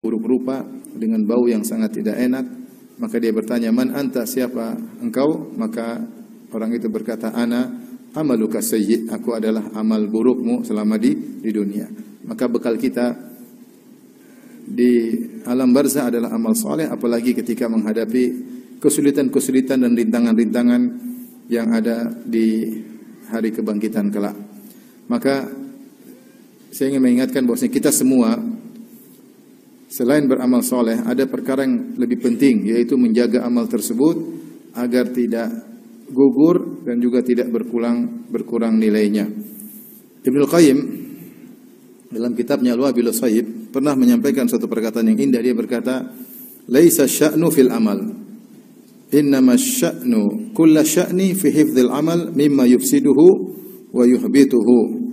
buruk rupa dengan bau yang sangat tidak enak. Maka dia bertanya, "Man anta, siapa engkau?" Maka orang itu berkata, "Ana amaluka sayyi', aku adalah amal burukmu selama di dunia." Maka bekal kita di alam barzah adalah amal soleh, apalagi ketika menghadapi kesulitan-kesulitan dan rintangan-rintangan yang ada di hari kebangkitan kelak. Maka saya ingin mengingatkan bahwasanya kita semua selain beramal soleh, ada perkara yang lebih penting, yaitu menjaga amal tersebut agar tidak gugur dan juga tidak berkurang nilainya. Ibnul Qayyim dalam kitabnya Al-Wabilus Sayyib pernah menyampaikan suatu perkataan yang indah. Dia berkata, "Laisa sya'nu fil amal, innama sya'nu kulla sya'ni fi hifdzil amal mimma yufsiduhu wa yuhbituhu."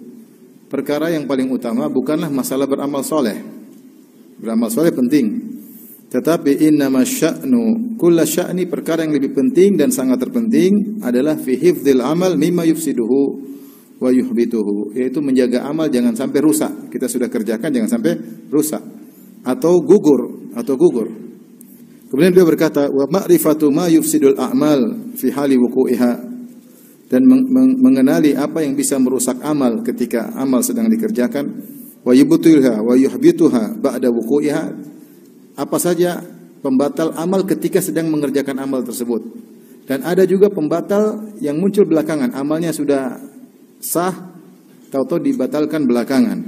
Perkara yang paling utama bukanlah masalah beramal soleh. Beramal soleh penting, tetapi innama sya'nu kulla sya'ni, perkara yang lebih penting dan sangat terpenting adalah fi hifdzil amal mimma yufsiduhu wa yuhbituhu, yaitu menjaga amal jangan sampai rusak. Kita sudah kerjakan jangan sampai rusak atau gugur. Kemudian beliau berkata, wa ma'rifatu ma yufsidul a'mal fi hali wuqu'iha, dan mengenali apa yang bisa merusak amal ketika amal sedang dikerjakan. Wa yubtilha wa yuhbituha ba'da wuqu'iha, apa saja pembatal amal ketika sedang mengerjakan amal tersebut. Dan ada juga pembatal yang muncul belakangan, amalnya sudah sah, tahu-tahu dibatalkan belakangan.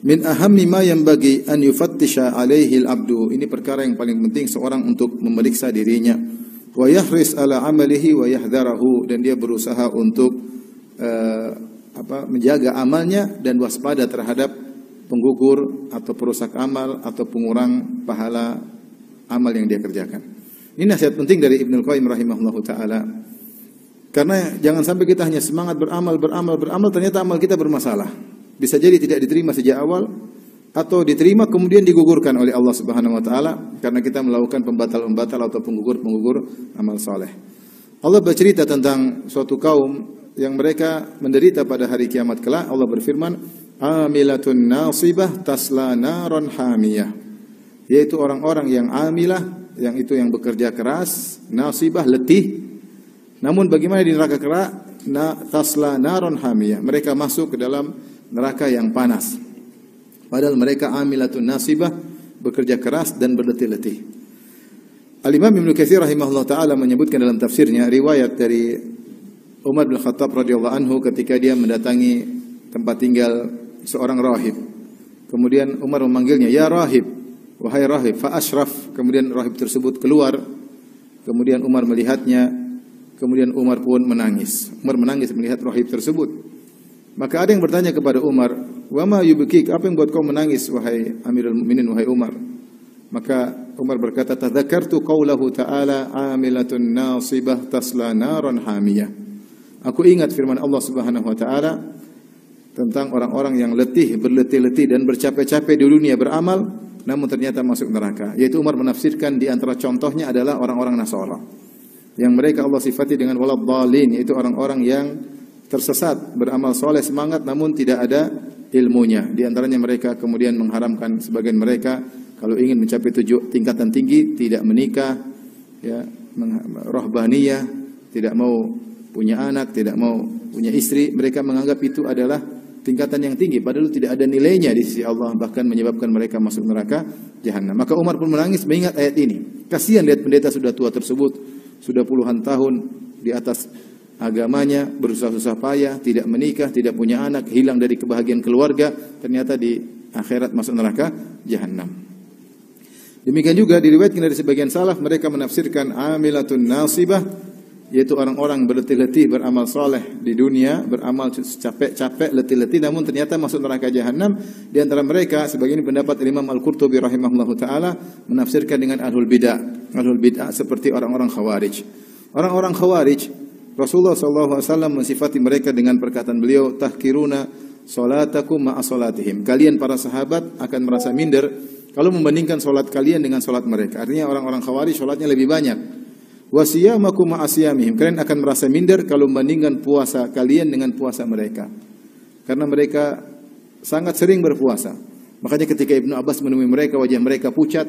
Min ahammi ma yanbaghi an yufattisha alaihi al-'abdu, ini perkara yang paling penting seorang untuk memeriksa dirinya. Wa yahris ala amalihi wa yahdharahu, dan dia berusaha untuk menjaga amalnya dan waspada terhadap penggugur atau perusak amal atau pengurang pahala amal yang dia kerjakan. Ini nasihat penting dari Ibnul Qayyim rahimahullahu taala. Karena jangan sampai kita hanya semangat beramal, ternyata amal kita bermasalah. Bisa jadi tidak diterima sejak awal atau diterima kemudian digugurkan oleh Allah Subhanahu wa taala karena kita melakukan pembatal-pembatal atau penggugur amal saleh. Allah bercerita tentang suatu kaum yang mereka menderita pada hari kiamat kelak. Allah berfirman, "Amilatun nasibah tasla naron hamiyah." Yaitu orang-orang yang amilah, yang itu yang bekerja keras, nasibah letih. Namun bagaimana di neraka kelak? Tasla naron hamiyah. Mereka masuk ke dalam neraka yang panas. Padahal mereka amilatun nasibah, bekerja keras dan berletih-letih. Al-Imam Ibnu Katsir rahimahullah taala menyebutkan dalam tafsirnya riwayat dari Umar bin Khattab radhiyallahu anhu ketika dia mendatangi tempat tinggal seorang rahib. Kemudian Umar memanggilnya, "Ya rahib, wahai rahib." Fa ashraf, kemudian rahib tersebut keluar. Kemudian Umar melihatnya. Kemudian Umar pun menangis. Umar menangis melihat rahib tersebut. Maka ada yang bertanya kepada Umar, "Wa ma yubkik? Apa yang buat kau menangis wahai Amirul Mukminin, wahai Umar?" Maka Umar berkata, "Tadzakartu qaulahu ta'ala, 'amilatun nasibah tasla naran hamiyah." Aku ingat firman Allah Subhanahu wa taala tentang orang-orang yang berletih-letih dan bercapek-capek di dunia beramal namun ternyata masuk neraka. Yaitu Umar menafsirkan di antara contohnya adalah orang-orang Nasara. Yang mereka Allah sifati dengan waladhdallin, yaitu orang-orang yang tersesat, beramal soleh semangat namun tidak ada ilmunya. Di antaranya mereka kemudian mengharamkan sebagian mereka kalau ingin mencapai tingkatan tinggi tidak menikah, ya, rahbaniyah, tidak mau punya anak, tidak mau punya istri. Mereka menganggap itu adalah tingkatan yang tinggi, padahal tidak ada nilainya di sisi Allah, bahkan menyebabkan mereka masuk neraka jahanam. Maka Umar pun menangis mengingat ayat ini. Kasihan lihat pendeta sudah tua tersebut, sudah puluhan tahun di atas agamanya, berusaha susah payah, tidak menikah, tidak punya anak, hilang dari kebahagiaan keluarga, ternyata di akhirat masuk neraka jahanam. Demikian juga diriwayatkan dari sebagian salaf, mereka menafsirkan amilatun nasibah, yaitu orang-orang berletih-letih beramal soleh di dunia, beramal capek-capek, letih-letih, namun ternyata masuk neraka jahanam. Di antara mereka, sebagian pendapat Imam Al-Qurtubi rahimahullahu taala menafsirkan dengan ahlul bid'ah. Ahlul bid'ah seperti orang-orang khawarij. Orang-orang khawarij, Rasulullah SAW mensifati mereka dengan perkataan beliau, "Tahkiruna salatakum ma'a salatihim." Kalian para sahabat akan merasa minder kalau membandingkan salat kalian dengan salat mereka. Artinya orang-orang khawarij salatnya lebih banyak. Wasiyamakum ma'asiyamihim, kalian akan merasa minder kalau membandingkan puasa kalian dengan puasa mereka. Karena mereka sangat sering berpuasa. Makanya ketika Ibnu Abbas menemui mereka, wajah mereka pucat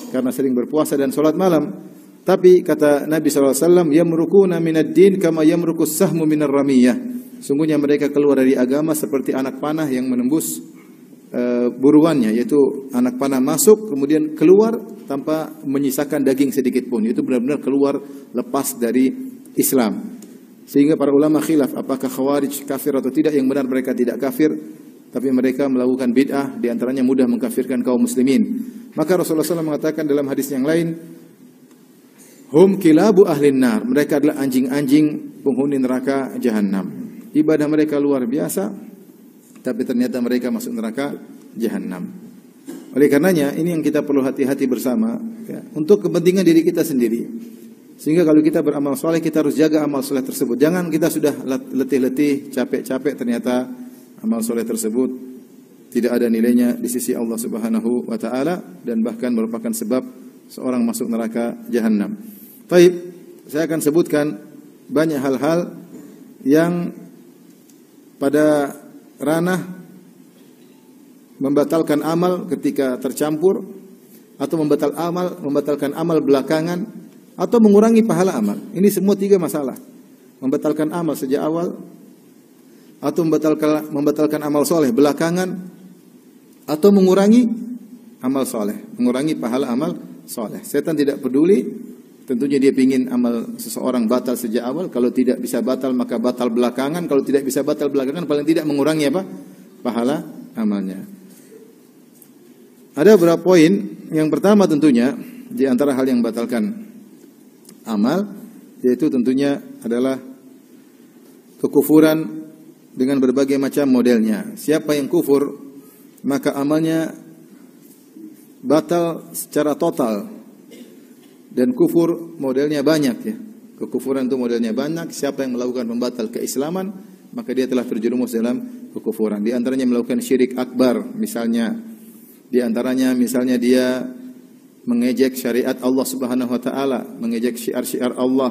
karena sering berpuasa dan sholat malam. Tapi kata Nabi SAW, yamrukuna minad din kama yamrukus sahmu minar ramiyah. Sungguhnya mereka keluar dari agama seperti anak panah yang menembus buruannya, yaitu anak panah masuk kemudian keluar tanpa menyisakan daging sedikit pun. Itu benar-benar keluar lepas dari Islam. Sehingga para ulama khilaf apakah Khawarij kafir atau tidak. Yang benar mereka tidak kafir, tapi mereka melakukan bid'ah, di antaranya mudah mengkafirkan kaum muslimin. Maka Rasulullah SAW mengatakan dalam hadis yang lain, hum kilabu ahlin nar, mereka adalah anjing-anjing penghuni neraka jahanam. Ibadah mereka luar biasa, tapi ternyata mereka masuk neraka jahanam. Oleh karenanya ini yang kita perlu hati-hati bersama, ya, untuk kepentingan diri kita sendiri. Sehingga kalau kita beramal soleh, kita harus jaga amal soleh tersebut. Jangan kita sudah letih-letih, capek-capek, ternyata amal soleh tersebut tidak ada nilainya di sisi Allah Subhanahu wa taala dan bahkan merupakan sebab seorang masuk neraka jahanam. Baik, saya akan sebutkan banyak hal-hal yang pada ranah membatalkan amal ketika tercampur, atau membatalkan amal belakangan, atau mengurangi pahala amal. Ini semua tiga masalah. Membatalkan amal sejak awal, atau membatalkan amal soleh belakangan, atau mengurangi amal soleh, mengurangi pahala amal soleh. Setan tidak peduli. Tentunya dia ingin amal seseorang batal sejak awal. Kalau tidak bisa batal, maka batal belakangan. Kalau tidak bisa batal belakangan, paling tidak mengurangi apa? Pahala amalnya. Ada beberapa poin. Yang pertama tentunya, di antara hal yang membatalkan amal, yaitu tentunya adalah kekufuran dengan berbagai macam modelnya. Siapa yang kufur, maka amalnya batal secara total. Dan kufur modelnya banyak, ya. Kekufuran itu modelnya banyak. Siapa yang melakukan pembatal keislaman, maka dia telah terjerumus dalam kekufuran. Di antaranya melakukan syirik akbar, misalnya. Di antaranya misalnya dia mengejek syariat Allah Subhanahu wa taala, mengejek syiar-syiar Allah,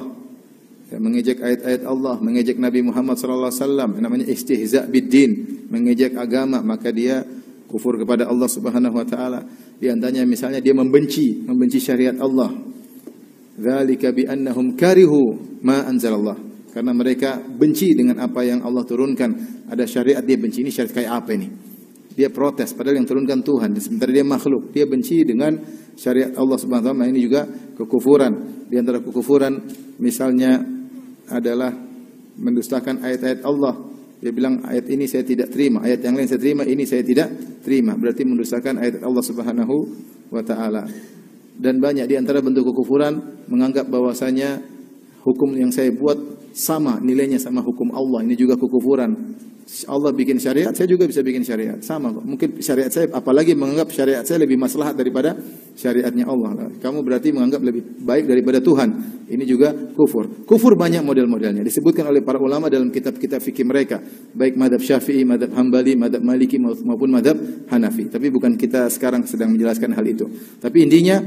ya, mengejek ayat-ayat Allah, mengejek Nabi Muhammad sallallahu alaihi wasallam, namanya istihza biddin, mengejek agama, maka dia kufur kepada Allah Subhanahu wa taala. Di antaranya misalnya dia membenci syariat Allah. Dzalika bi annahum karihu ma anzalallah. Karena mereka benci dengan apa yang Allah turunkan. Ada syariat dia benci, ini syariat kayak apa ini? Dia protes padahal yang turunkan Tuhan. Sementara dia makhluk, dia benci dengan syariat Allah Subhanahu wa taala. Ini juga kekufuran. Di antara kekufuran misalnya adalah mendustakan ayat-ayat Allah. Dia bilang ayat ini saya tidak terima, ayat yang lain saya terima, ini saya tidak terima. Berarti mendustakan ayat Allah Subhanahu wa taala. Dan banyak di antara bentuk kekufuran menganggap bahwasanya hukum yang saya buat sama nilainya sama hukum Allah. Ini juga kekufuran. Allah bikin syariat, saya juga bisa bikin syariat. Sama kok. Mungkin syariat saya, apalagi menganggap syariat saya lebih maslahat daripada syariatnya Allah. Kamu berarti menganggap lebih baik daripada Tuhan. Ini juga kufur. Kufur banyak model-modelnya. Disebutkan oleh para ulama dalam kitab-kitab fikih mereka. Baik madhab Syafi'i, madhab Hambali, madhab Maliki maupun madhab Hanafi. Tapi bukan kita sekarang sedang menjelaskan hal itu. Tapi intinya,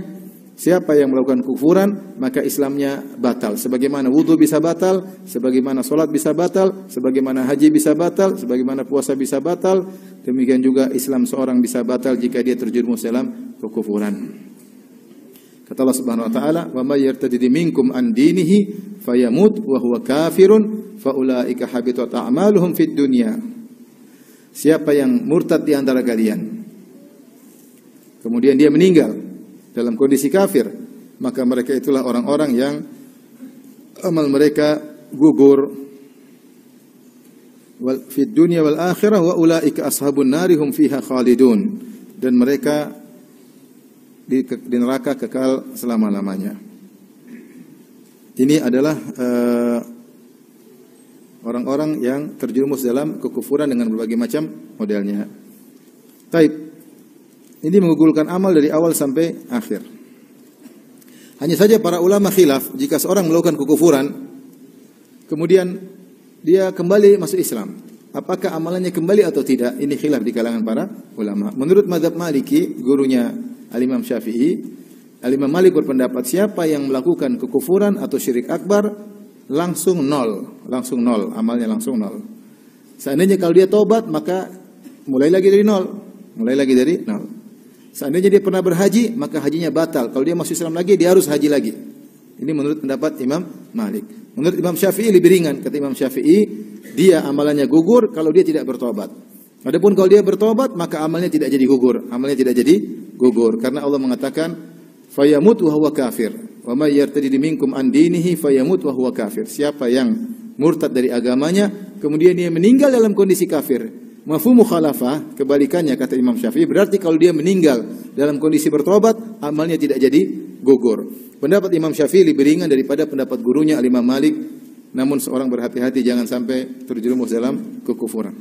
siapa yang melakukan kufuran, maka Islamnya batal. Sebagaimana wudu bisa batal, sebagaimana solat bisa batal, sebagaimana haji bisa batal, sebagaimana puasa bisa batal, demikian juga Islam seorang bisa batal jika dia terjerumus dalam kekufuran. Kata Allah Subhanahu wa taala, "Wa may yartadid minkum an dinihi fayamut wa huwa kafirun fa ulaika habitat a'maluhum fid dunya." Siapa yang murtad di antara kalian, kemudian dia meninggal dalam kondisi kafir, maka mereka itulah orang-orang yang amal mereka gugur wal fid dunya wal akhirah wa ulaika ashabun nari hum fiha khalidun, dan mereka di neraka kekal selama-lamanya. Ini adalah orang-orang yang terjerumus dalam kekufuran dengan berbagai macam modelnya. Baik. Ini menggugurkan amal dari awal sampai akhir. Hanya saja para ulama khilaf, jika seorang melakukan kekufuran, kemudian dia kembali masuk Islam, apakah amalannya kembali atau tidak? Ini khilaf di kalangan para ulama. Menurut mazhab Maliki, gurunya Al-Imam Syafi'i, Al-Imam Malik berpendapat siapa yang melakukan kekufuran atau syirik akbar langsung nol, amalnya langsung nol. Seandainya kalau dia tobat, maka mulai lagi dari nol. Mulai lagi dari nol. Seandainya dia pernah berhaji, maka hajinya batal. Kalau dia masuk Islam lagi, dia harus haji lagi. Ini menurut pendapat Imam Malik. Menurut Imam Syafi'i lebih ringan. Kata Imam Syafi'i, dia amalannya gugur kalau dia tidak bertobat. Adapun kalau dia bertobat, maka amalnya tidak jadi gugur. Amalnya tidak jadi gugur. Karena Allah mengatakan, fayamut wa huwa kafir. Wa may yartadid minkum an dinihi fayamut wa huwa kafir. Siapa yang murtad dari agamanya, kemudian dia meninggal dalam kondisi kafir. Mafhum mukhalafah, kebalikannya kata Imam Syafi'i, berarti kalau dia meninggal dalam kondisi bertobat, amalnya tidak jadi gugur. Pendapat Imam Syafi'i lebih ringan daripada pendapat gurunya Imam Malik. Namun seorang berhati-hati jangan sampai terjerumus dalam kekufuran.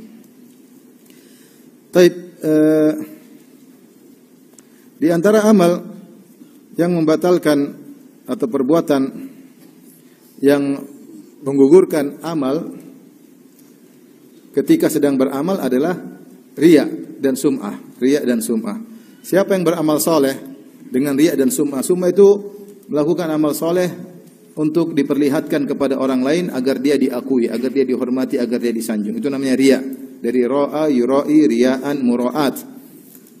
Di antara amal yang membatalkan atau perbuatan yang menggugurkan amal ketika sedang beramal adalah riya dan sum'ah. Riya dan sum'ah. Siapa yang beramal soleh dengan riya dan sum'ah? Sum'ah itu melakukan amal soleh untuk diperlihatkan kepada orang lain agar dia diakui, agar dia dihormati, agar dia disanjung. Itu namanya riya. Dari ro'a, yura'i, riya'an, mura'at.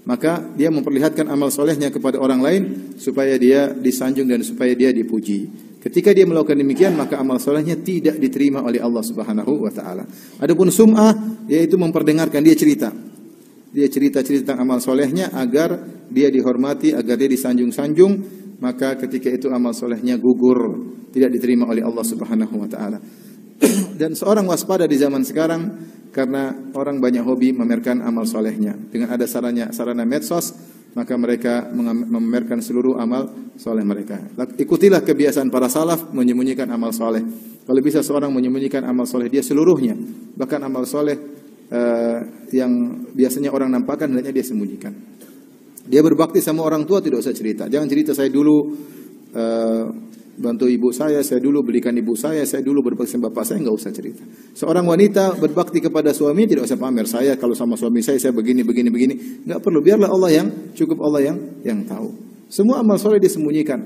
Maka dia memperlihatkan amal solehnya kepada orang lain supaya dia disanjung dan supaya dia dipuji. Ketika dia melakukan demikian, maka amal solehnya tidak diterima oleh Allah Subhanahu wa taala. Adapun sum'ah, yaitu memperdengarkan, dia cerita. Dia cerita-cerita tentang amal solehnya agar dia dihormati, agar dia disanjung-sanjung, maka ketika itu amal solehnya gugur, tidak diterima oleh Allah Subhanahu wa taala. Dan seorang waspada di zaman sekarang karena orang banyak hobi memamerkan amal solehnya. Dengan ada sarana medsos, maka mereka memamerkan seluruh amal soleh mereka. Ikutilah kebiasaan para salaf menyembunyikan amal soleh. Kalau bisa seorang menyembunyikan amal soleh dia seluruhnya, bahkan amal soleh yang biasanya orang nampakkan hendaknya dia sembunyikan. Dia berbakti sama orang tua tidak usah cerita. Jangan cerita saya dulu bantu ibu saya dulu belikan ibu saya dulu berbakti sama bapak saya, enggak usah cerita. Seorang wanita berbakti kepada suami tidak usah pamer, saya kalau sama suami saya begini, enggak perlu, biarlah Allah yang tahu. Semua amal soleh disembunyikan.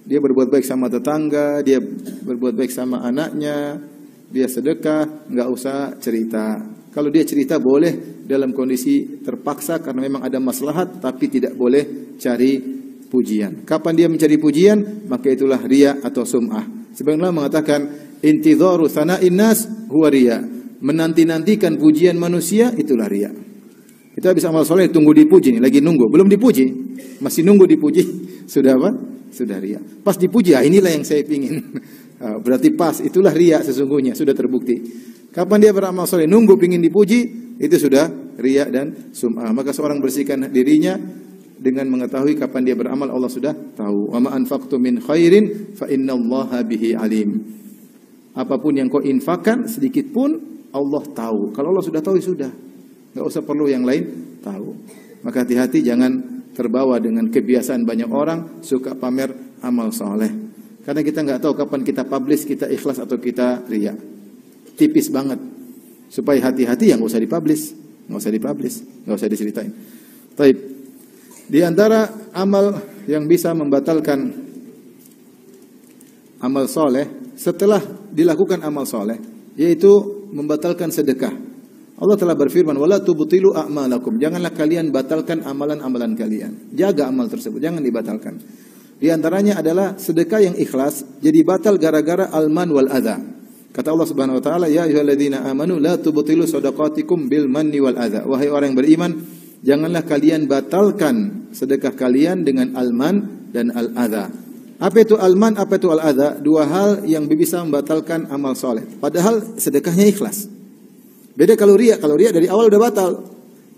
Dia berbuat baik sama tetangga, dia berbuat baik sama anaknya, dia sedekah, enggak usah cerita. Kalau dia cerita boleh dalam kondisi terpaksa karena memang ada maslahat, tapi tidak boleh cari pujian. Kapan dia mencari pujian, maka itulah riya atau sum'ah. Sebagaimana mengatakan intidharu sana'in nas huwa riya. Menanti-nantikan pujian manusia itulah riya. Kita habis amal soleh tunggu dipuji nih, lagi nunggu, belum dipuji, masih nunggu dipuji, sudah apa? Sudah riya. Pas dipuji, inilah yang saya pingin. Berarti pas, itulah riya sesungguhnya, sudah terbukti. Kapan dia beramal soleh nunggu pingin dipuji, itu sudah riya dan sum'ah. Maka seorang bersihkan dirinya dengan mengetahui kapan dia beramal, Allah sudah tahu. Wa ma anfaqtum min khairin fa innallaha bihi alim. Apapun yang kau infakkan sedikit pun Allah tahu. Kalau Allah sudah tahu sudah. Enggak usah perlu yang lain tahu. Maka hati-hati jangan terbawa dengan kebiasaan banyak orang suka pamer amal soleh. Karena kita enggak tahu kapan kita publish, kita ikhlas atau kita riya. Tipis banget. Supaya hati-hati yang enggak usah dipublish, enggak usah diceritain. Baik. Di antara amal yang bisa membatalkan amal soleh setelah dilakukan amal soleh, yaitu membatalkan sedekah. Allah telah berfirman, wala tubtilu a'malakum. Janganlah kalian batalkan amalan-amalan kalian. Jaga amal tersebut, jangan dibatalkan. Di antaranya adalah sedekah yang ikhlas jadi batal gara-gara alman wal adha. Kata Allah Subhanahu wa taala, ya ayyuhalladzina amanu la tubtilu shadaqatikum bil manni wal adha. Wahai orang yang beriman, janganlah kalian batalkan sedekah kalian dengan alman dan al-adha. Apa itu alman, apa itu al-adha? Dua hal yang bisa membatalkan amal soleh. Padahal sedekahnya ikhlas. Beda kalau riya dari awal udah batal.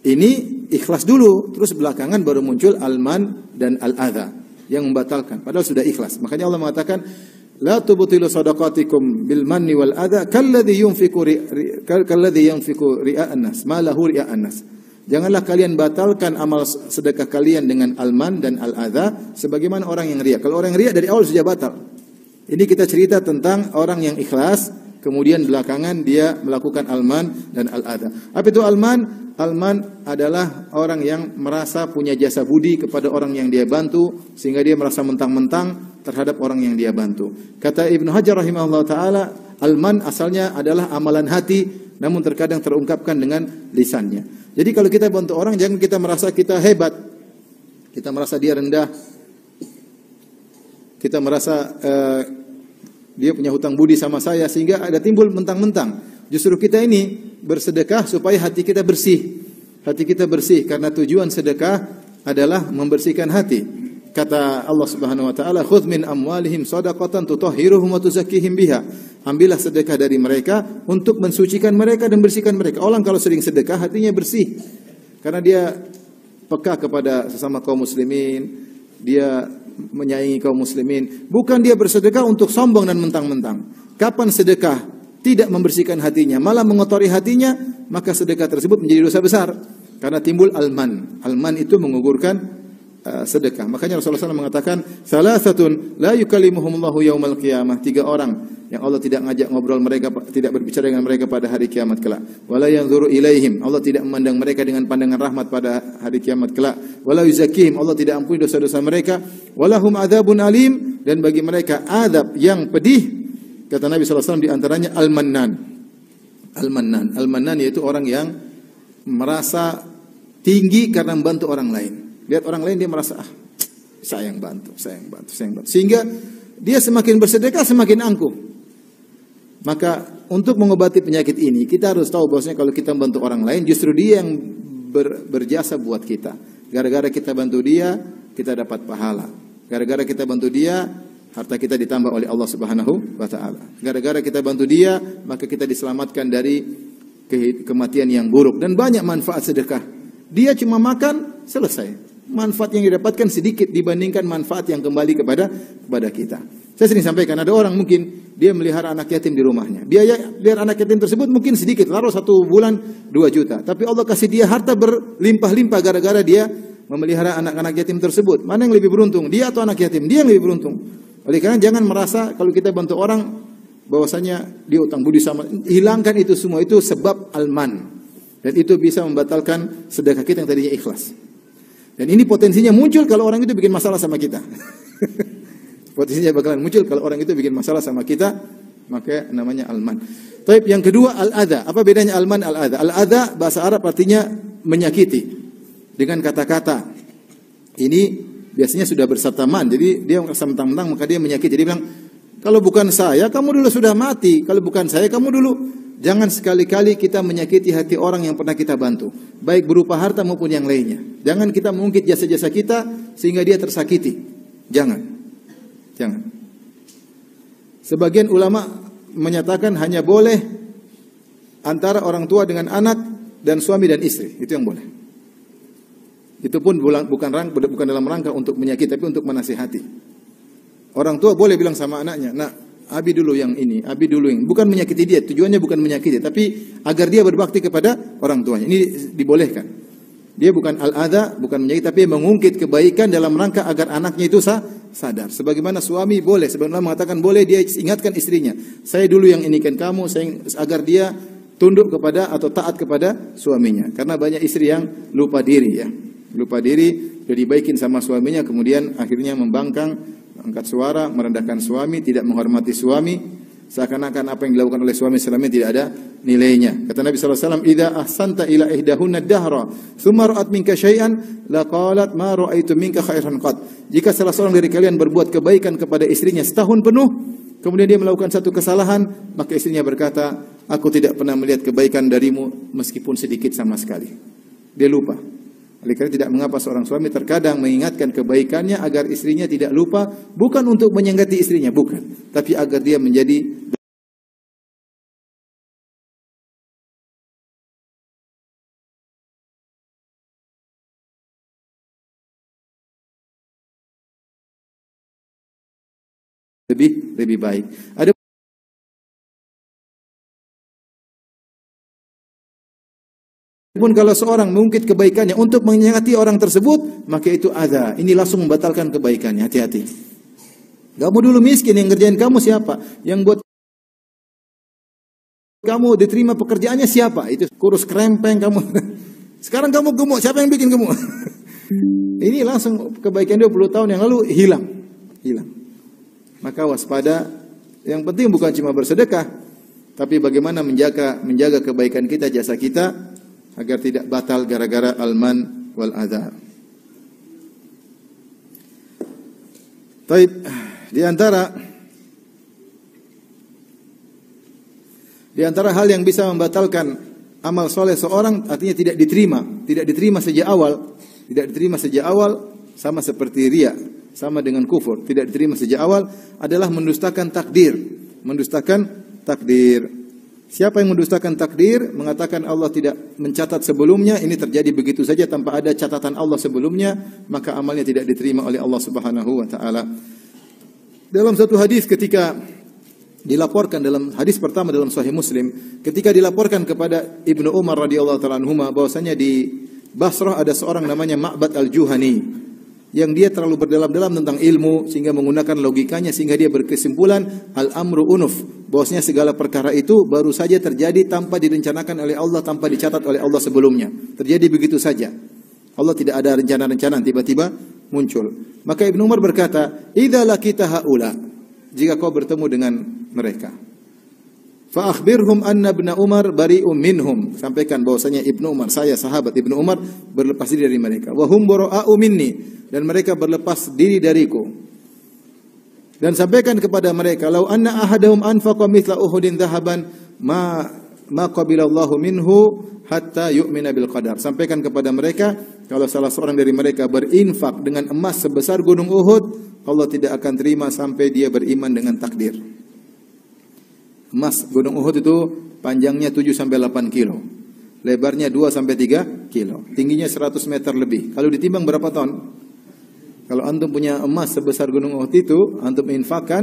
Ini ikhlas dulu, terus belakangan baru muncul alman dan al-adha yang membatalkan. Padahal sudah ikhlas. Makanya Allah mengatakan, la tubtilu shadaqatikum bil manni wal adha kalladzi yunfiqu ria'an nas, ma lahu ria'an nas. Janganlah kalian batalkan amal sedekah kalian dengan alman dan al-adha sebagaimana orang yang riya. Kalau orang yang riya dari awal sudah batal. Ini kita cerita tentang orang yang ikhlas, kemudian belakangan dia melakukan alman dan al-adha. Apa itu alman? Alman adalah orang yang merasa punya jasa budi kepada orang yang dia bantu, sehingga dia merasa mentang-mentang terhadap orang yang dia bantu. Kata Ibnu Hajar rahimahullah ta'ala, alman asalnya adalah amalan hati, namun terkadang terungkapkan dengan lisannya. Jadi kalau kita bantu orang, jangan kita merasa kita hebat. Kita merasa dia rendah. Kita merasa dia punya hutang budi sama saya, sehingga ada timbul mentang-mentang. Justru kita ini bersedekah supaya hati kita bersih. Hati kita bersih karena tujuan sedekah adalah membersihkan hati. Kata Allah Subhanahu wa taala, "Khudz min amwalihim shadaqatan tutahhiruhum wa tuzakkihim biha." Ambillah sedekah dari mereka untuk mensucikan mereka dan bersihkan mereka. Orang kalau sering sedekah hatinya bersih. Karena dia peka kepada sesama kaum muslimin, dia menyayangi kaum muslimin. Bukan dia bersedekah untuk sombong dan mentang-mentang. Kapan sedekah tidak membersihkan hatinya, malah mengotori hatinya, maka sedekah tersebut menjadi dosa besar. Karena timbul alman. Alman itu mengugurkan sedekah. Makanya Rasulullah SAW mengatakan, "Salasatun la yukallimuhumullahu yaumal qiyamah." 3 orang yang Allah tidak ngajak ngobrol mereka, tidak berbicara dengan mereka pada hari kiamat kelak. Wala yanzuru ilaihim. Allah tidak memandang mereka dengan pandangan rahmat pada hari kiamat kelak. Wala yuzakkihim. Allah tidak ampuni dosa-dosa mereka. Walahum adzabun alim, dan bagi mereka azab yang pedih. Kata Nabi SAW di antaranya al-mannan. Al-mannan. Al-mannan yaitu orang yang merasa tinggi karena membantu orang lain. Lihat orang lain dia merasa, saya yang bantu. Sehingga dia semakin bersedekah semakin angkuh. Maka untuk mengobati penyakit ini kita harus tahu bahwasanya kalau kita membantu orang lain justru dia yang berjasa buat kita. Gara-gara kita bantu dia, kita dapat pahala. Gara-gara kita bantu dia, harta kita ditambah oleh Allah Subhanahu wa taala. Gara-gara kita bantu dia, maka kita diselamatkan dari kematian yang buruk, dan banyak manfaat sedekah. Dia cuma makan, selesai. Manfaat yang didapatkan sedikit dibandingkan manfaat yang kembali kepada kita. Saya sering sampaikan, ada orang mungkin dia melihara anak yatim di rumahnya. Biar anak yatim tersebut mungkin sedikit, taruh 1 bulan 2 juta. Tapi Allah kasih dia harta berlimpah-limpah gara-gara dia memelihara anak-anak yatim tersebut. Mana yang lebih beruntung? Dia atau anak yatim? Dia yang lebih beruntung. Oleh karena jangan merasa kalau kita bantu orang bahwasanya dia utang budi sama. Hilangkan itu semua, itu sebab alman. Dan itu bisa membatalkan sedekah kita yang tadinya ikhlas. Dan ini potensinya muncul kalau orang itu bikin masalah sama kita. Potensinya bakalan muncul kalau orang itu bikin masalah sama kita, maka namanya alman. Taib yang kedua al-adha. Apa bedanya alman al-adha? Al-adha bahasa Arab artinya menyakiti dengan kata-kata. Ini biasanya sudah berserta man. Jadi dia merasa mentang-mentang maka dia menyakiti. Dia bilang, kalau bukan saya kamu dulu sudah mati. Kalau bukan saya kamu dulu. Jangan sekali-kali kita menyakiti hati orang yang pernah kita bantu, baik berupa harta maupun yang lainnya. Jangan kita mengungkit jasa-jasa kita sehingga dia tersakiti. Jangan. Sebagian ulama menyatakan hanya boleh antara orang tua dengan anak dan suami dan istri. Itu yang boleh. Itu pun bukan dalam rangka untuk menyakiti, tapi untuk menasihati. Orang tua boleh bilang sama anaknya, "Nak, Abi dulu yang ini, Abi dulu yang..." Bukan menyakiti dia, tujuannya bukan menyakiti, tapi agar dia berbakti kepada orang tuanya. Ini dibolehkan. Dia bukan al-adha, bukan menyakiti, tapi mengungkit kebaikan dalam rangka agar anaknya itu sadar. Sebagaimana suami boleh, sebagaimana mengatakan boleh dia ingatkan istrinya, "Saya dulu yang inikan kamu," agar dia tunduk kepada atau taat kepada suaminya. Karena banyak istri yang lupa diri ya. Lupa diri, jadi baikin sama suaminya, kemudian akhirnya membangkang, angkat suara, merendahkan suami, tidak menghormati suami, seakan-akan apa yang dilakukan oleh suami selama ini tidak ada nilainya. Kata Nabi SAW, "Idza ahsanta ila ihdahunna dahra, thumma ra'at minka syai'an, laqalat ma ra'aitu minka khairan qad." Jika salah seorang dari kalian berbuat kebaikan kepada istrinya setahun penuh, kemudian dia melakukan satu kesalahan, maka istrinya berkata, "Aku tidak pernah melihat kebaikan darimu meskipun sedikit sama sekali." Dia lupa. Oleh karena tidak mengapa seorang suami terkadang mengingatkan kebaikannya agar istrinya tidak lupa, bukan untuk menyenggati istrinya, bukan, tapi agar dia menjadi lebih baik. Ada pun kalau seorang mengungkit kebaikannya untuk menyakiti orang tersebut, maka itu adha. Ini langsung membatalkan kebaikannya. Hati-hati. Kamu dulu miskin, yang ngerjain kamu siapa? Yang buat kamu diterima pekerjaannya siapa? Itu kurus krempeng kamu. Sekarang kamu gemuk, siapa yang bikin gemuk? Ini langsung kebaikan 20 tahun yang lalu hilang. Maka waspada. Yang penting bukan cuma bersedekah, tapi bagaimana menjaga kebaikan kita, jasa kita. agar tidak batal gara-gara al-man wal adha. Taib, di antara hal yang bisa membatalkan amal soleh seorang, artinya tidak diterima sejak awal, sama seperti riya, sama dengan kufur, tidak diterima sejak awal, adalah mendustakan takdir. Siapa yang mendustakan takdir, mengatakan Allah tidak mencatat sebelumnya, ini terjadi begitu saja tanpa ada catatan Allah sebelumnya, maka amalnya tidak diterima oleh Allah Subhanahu wa taala. Dalam satu hadis ketika dilaporkan, dalam hadis pertama dalam Sahih Muslim, ketika dilaporkan kepada Ibnu Umar radhiyallahu taala anhuma bahwasanya di Basrah ada seorang namanya Ma'bad al-Juhani yang dia terlalu berdalam-dalam tentang ilmu sehingga menggunakan logikanya sehingga dia berkesimpulan al-amru unuf, bahwasanya segala perkara itu baru saja terjadi tanpa direncanakan oleh Allah, tanpa dicatat oleh Allah sebelumnya. Terjadi begitu saja. Allah tidak ada rencana-rencana, tiba-tiba muncul. Maka Ibnu Umar berkata, "Idza laqita haula," jika kau bertemu dengan mereka, fa akhbirhum anna ibn Umar bari'um minhum, sampaikan bahwasanya Ibnu Umar, saya sahabat Ibnu Umar, berlepas diri dari mereka. Wa hum bara'u minni, dan mereka berlepas diri dariku. Dan sampaikan kepada mereka, "Lau anna ahadahum anfaqa mithla Uhudin dhahaban ma qabilallahu minhu hatta yu'mina bil qadar." Sampaikan kepada mereka, kalau salah seorang dari mereka berinfak dengan emas sebesar gunung Uhud, Allah tidak akan terima sampai dia beriman dengan takdir. Emas gunung Uhud itu panjangnya 7 sampai 8 kilo. Lebarnya 2 sampai 3 kilo. Tingginya 100 meter lebih. Kalau ditimbang berapa ton? Kalau antum punya emas sebesar gunung Uhud itu, antum infakkan,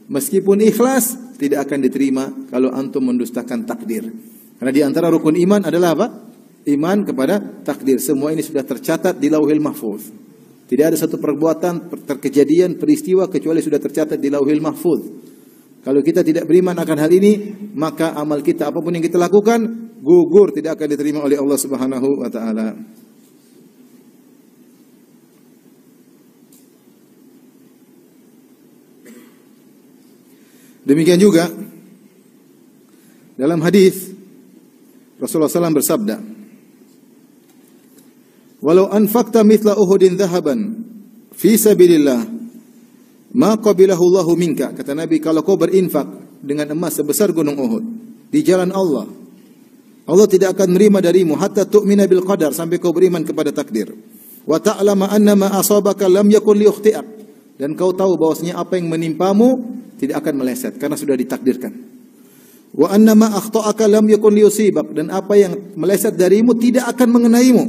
meskipun ikhlas, tidak akan diterima kalau antum mendustakan takdir. Karena di antara rukun iman adalah apa? Iman kepada takdir. Semua ini sudah tercatat di Lauhil Mahfuz. Tidak ada satu perbuatan, kejadian, peristiwa kecuali sudah tercatat di Lauhil Mahfuz. Kalau kita tidak beriman akan hal ini, maka amal kita apapun yang kita lakukan gugur, tidak akan diterima oleh Allah Subhanahu wa taala. Demikian juga dalam hadis Rasulullah SAW bersabda, "Walau anfaqta mithla Uhudin dhahaban fi sabilillah ma qabilahu Allahu minka." Kata Nabi, kalau kau berinfak dengan emas sebesar gunung Uhud di jalan Allah, Allah tidak akan menerima darimu hatta tu'mina bil qadar, sampai kau beriman kepada takdir. Wa ta'lama anna ma asabaka lam yakun liukhti'ak, dan kau tahu bahwasanya apa yang menimpamu tidak akan meleset karena sudah ditakdirkan. Wa anna ma akhta'aka lam yakun liyusibak, dan apa yang meleset darimu tidak akan mengenaimu.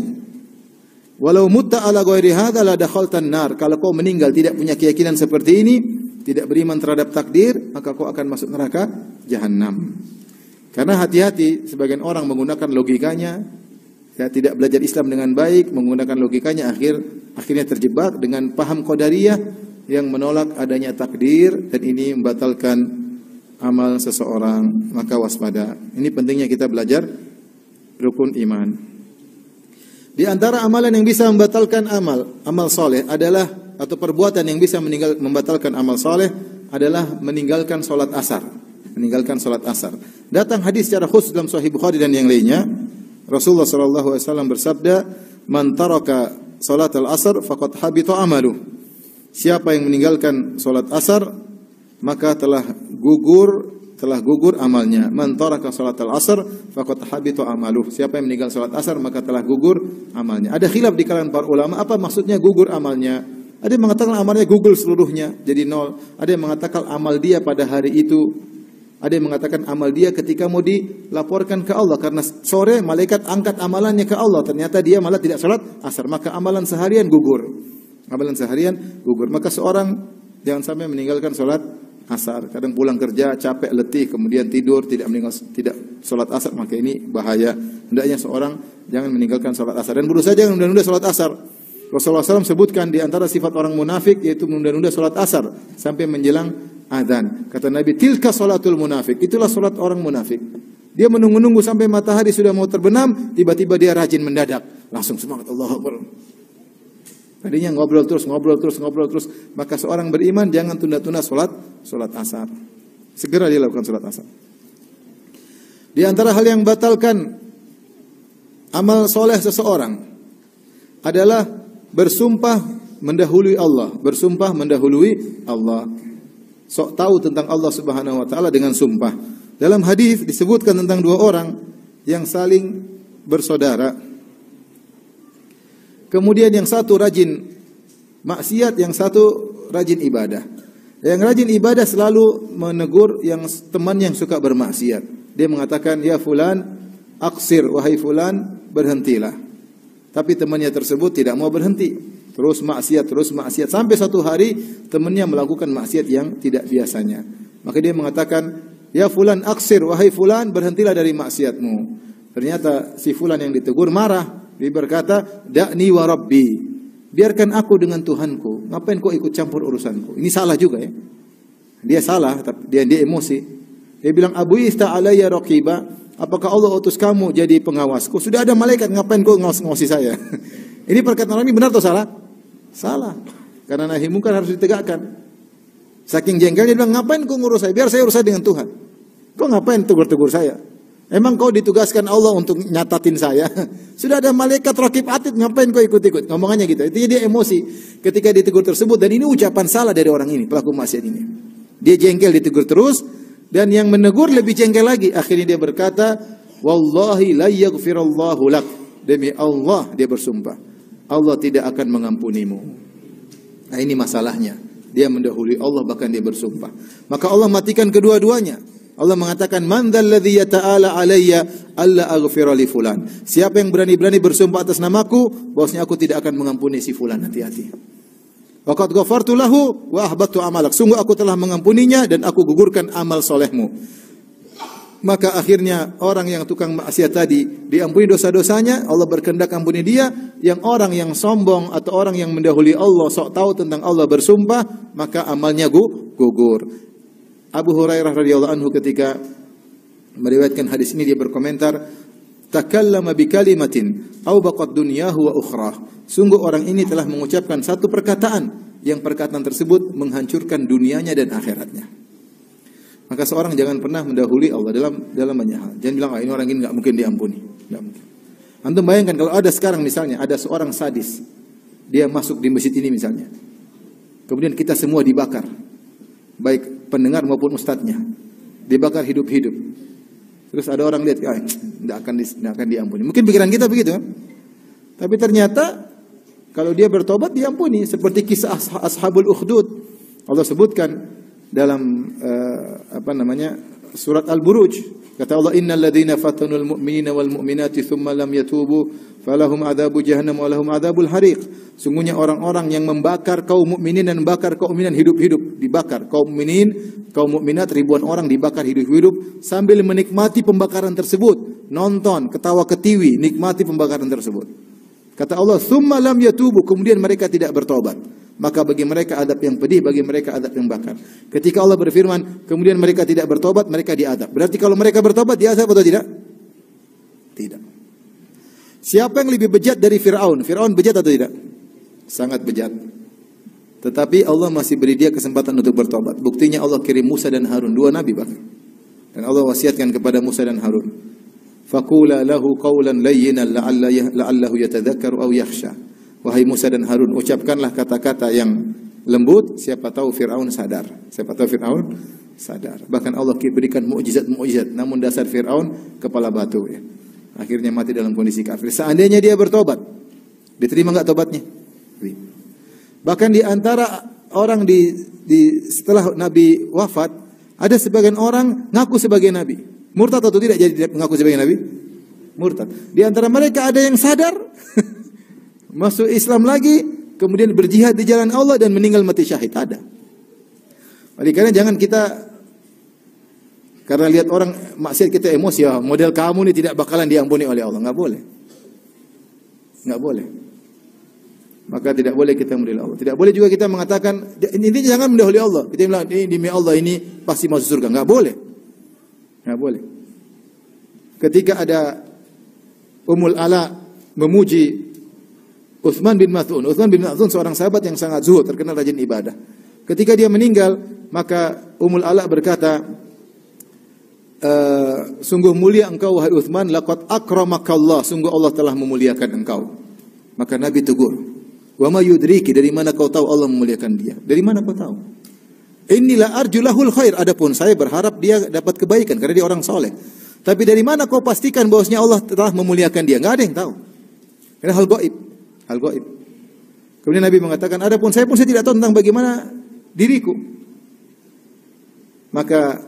Walau mutta ala ghairi hadza la dakhaltan nar, kalau kau meninggal tidak punya keyakinan seperti ini, tidak beriman terhadap takdir, maka kau akan masuk neraka jahanam. Karena hati-hati, sebagian orang menggunakan logikanya, ya, tidak belajar Islam dengan baik, menggunakan logikanya, akhirnya terjebak dengan paham qadariyah yang menolak adanya takdir, dan ini membatalkan amal seseorang. Maka waspada. Ini pentingnya kita belajar rukun iman. Di antara amalan yang bisa membatalkan amal soleh adalah, atau perbuatan yang bisa membatalkan amal soleh adalah meninggalkan sholat asar. Datang hadis secara khusus dalam Sahih Bukhari dan yang lainnya. Rasulullah SAW bersabda, "Man taraka sholat al-asr faqad habita amaluh." Siapa yang meninggalkan sholat asar, maka telah gugur amalnya. Man taraka sholat al-asr faqad habita amaluh. Siapa yang meninggal sholat asar, maka telah gugur amalnya. Ada khilaf di kalangan para ulama, apa maksudnya gugur amalnya? Ada yang mengatakan amalnya gugur seluruhnya, jadi nol. Ada yang mengatakan amal dia pada hari itu. Ada yang mengatakan amal dia ketika mau dilaporkan ke Allah, karena sore malaikat angkat amalannya ke Allah, ternyata dia malah tidak sholat asar, maka amalan seharian gugur. Maka seorang jangan sampai meninggalkan sholat asar. Kadang pulang kerja capek, letih, kemudian tidur, tidak sholat asar, maka ini bahaya. Hendaknya seorang jangan meninggalkan sholat asar, dan berusaha jangan menunda-nunda sholat asar. Rasulullah SAW sebutkan di antara sifat orang munafik yaitu menunda-nunda sholat asar sampai menjelang azan. Kata Nabi, tilka sholatul munafik, itulah sholat orang munafik. Dia menunggu-nunggu sampai matahari sudah mau terbenam, tiba-tiba dia rajin mendadak, langsung semangat, Allahu Akbar. Tadinya ngobrol terus. Maka seorang beriman jangan tunda-tunda sholat asar. Segera dia lakukan sholat asar. Di antara hal yang batalkan amal soleh seseorang adalah bersumpah mendahului Allah, bersumpah mendahului Allah. Sok tahu tentang Allah Subhanahu wa taala dengan sumpah. Dalam hadis disebutkan tentang dua orang yang saling bersaudara. Kemudian yang satu rajin maksiat, yang satu rajin ibadah. Yang rajin ibadah selalu menegur yang teman yang suka bermaksiat. Dia mengatakan, "Ya fulan, aqsir, wahai fulan, berhentilah." Tapi temannya tersebut tidak mau berhenti. Terus maksiat sampai satu hari temannya melakukan maksiat yang tidak biasanya. Maka dia mengatakan, "Ya fulan, aqsir, wahai fulan, berhentilah dari maksiatmu." Ternyata si fulan yang ditegur marah. Dia berkata, "Da'ni wa rabbi." Biarkan aku dengan Tuhanku. Ngapain kau ikut campur urusanku? Ini salah juga ya. Dia salah, tapi dia emosi. Dia bilang, "Abu ista alayya raqiba." Apakah Allah utus kamu jadi pengawasku? Sudah ada malaikat, ngapain kau ngawasi saya? Ini perkataan orang ini benar atau salah? Salah. Karena nahi munkar harus ditegakkan. Saking jengkelnya dia bilang, "Ngapain kau ngurus saya? Biar saya urus dengan Tuhan. Kau ngapain tegur-tegur saya? Emang kau ditugaskan Allah untuk nyatatin saya? Sudah ada malaikat raqib atid, ngapain kau ikut-ikut?" Ngomongannya gitu. Itu dia emosi ketika ditegur tersebut, dan ini ucapan salah dari orang ini, pelaku maksiat ini. Dia jengkel ditegur terus, dan yang menegur lebih jengkel lagi. Akhirnya dia berkata, "Wallahi la yaghfirallahu lak." Demi Allah dia bersumpah, Allah tidak akan mengampunimu. Nah ini masalahnya. Dia mendahului Allah, bahkan dia bersumpah. Maka Allah matikan kedua-duanya. Allah mengatakan, "Man dzalladzi yata'ala alayya alla aghfira li fulan." Siapa yang berani-berani bersumpah atas namaku, bahwasanya aku tidak akan mengampuni si fulan, hati-hati. Wa qad ghafartu lahu wa ahbattu amalak. Sungguh aku telah mengampuninya dan aku gugurkan amal solehmu. Maka akhirnya orang yang tukang maksiat tadi diampuni dosa-dosanya, Allah berkehendak ampuni dia. Yang orang yang sombong atau orang yang mendahului Allah, sok tahu tentang Allah bersumpah, maka amalnya gugur. Abu Hurairah radhiyallahu anhu ketika meriwayatkan hadis ini, dia berkomentar, "Takallama bi kalimatin aw baqad dunyahu wa ukhrah." Sungguh orang ini telah mengucapkan satu perkataan yang perkataan tersebut menghancurkan dunianya dan akhiratnya. Maka seorang jangan pernah mendahului Allah dalam banyak hal. Jangan bilang, "Ah, ini orang ini enggak mungkin diampuni." Enggak mungkin. Antum bayangkan kalau ada sekarang misalnya ada seorang sadis, dia masuk di masjid ini misalnya. Kemudian kita semua dibakar. Baik pendengar maupun ustadznya, dibakar hidup-hidup. Terus ada orang lihat, tidak akan diampuni. Mungkin pikiran kita begitu kan? Tapi ternyata kalau dia bertobat diampuni. Seperti kisah Ashabul Ukhdud. Allah sebutkan dalam surat Al-Buruj. Kata Allah, "Innal ladzina fatanul mu'minina wal mu'minati tsumma lam yatubu falahum adzabu jahannam wa lahum adzabul hariq." Sungguhnya orang-orang yang membakar kaum mukminin dan membakar kaum mukminan hidup-hidup, dibakar kaum mukminin, kaum mukminat, ribuan orang dibakar hidup-hidup sambil menikmati pembakaran tersebut, nonton, ketawa ketiwi, nikmati pembakaran tersebut. Kata Allah, "Tsumma lam yatubu," kemudian mereka tidak bertobat. Maka bagi mereka adab yang pedih, bagi mereka adab yang bakar. Ketika Allah berfirman, kemudian mereka tidak bertobat, mereka diadab. Berarti kalau mereka bertobat, diadab atau tidak? Tidak. Siapa yang lebih bejat dari Fir'aun? Fir'aun bejat atau tidak? Sangat bejat. Tetapi Allah masih beri dia kesempatan untuk bertobat. Buktinya Allah kirim Musa dan Harun, dua nabi bahkan. Dan Allah wasiatkan kepada Musa dan Harun, "Faqula lahu qawlan layyinan la'allahu yatadzakkaru aw yakhsha." Wahai Musa dan Harun, ucapkanlah kata-kata yang lembut, siapa tahu Fir'aun sadar. Siapa tahu Fir'aun sadar. Bahkan Allah berikan mukjizat-mukjizat, namun dasar Fir'aun kepala batu ya. Akhirnya mati dalam kondisi kafir. Seandainya dia bertobat, diterima enggak tobatnya? Bahkan di antara orang setelah Nabi wafat, ada sebagian orang ngaku sebagai Nabi. Murtad atau tidak jadi mengaku sebagai Nabi? Murtad. Di antara mereka ada yang sadar masuk Islam lagi, kemudian berjihad di jalan Allah dan meninggal mati syahid. Ada. Oleh karena jangan kita karena lihat orang maksiat kita emosi, ya model kamu ini tidak bakalan diampuni oleh Allah. Enggak boleh. Enggak boleh. Maka tidak boleh kita mendahului Allah. Tidak boleh juga kita mengatakan, ini jangan mendahului Allah. Kita bilang, ini demi Allah ini pasti masuk surga. Enggak boleh. Enggak boleh. Ketika ada Ummul Ala memuji Utsman bin Maz'un. Utsman bin Maz'un seorang sahabat yang sangat zuhud, terkenal rajin ibadah. Ketika dia meninggal, maka Ummul Ala berkata, sungguh mulia engkau wahai Utsman, laqad akramakallah, sungguh Allah telah memuliakan engkau. Maka Nabi tegur, wa ma yudriki, dari mana kau tahu Allah memuliakan dia? Dari mana kau tahu? Inilah arjulahul khair, adapun saya berharap dia dapat kebaikan karena dia orang soleh. Tapi dari mana kau pastikan bahwasanya Allah telah memuliakan dia? Enggak ada yang tahu. Karena hal gaib, hal gaib. Kemudian Nabi mengatakan, adapun saya pun saya tidak tahu tentang bagaimana diriku. Maka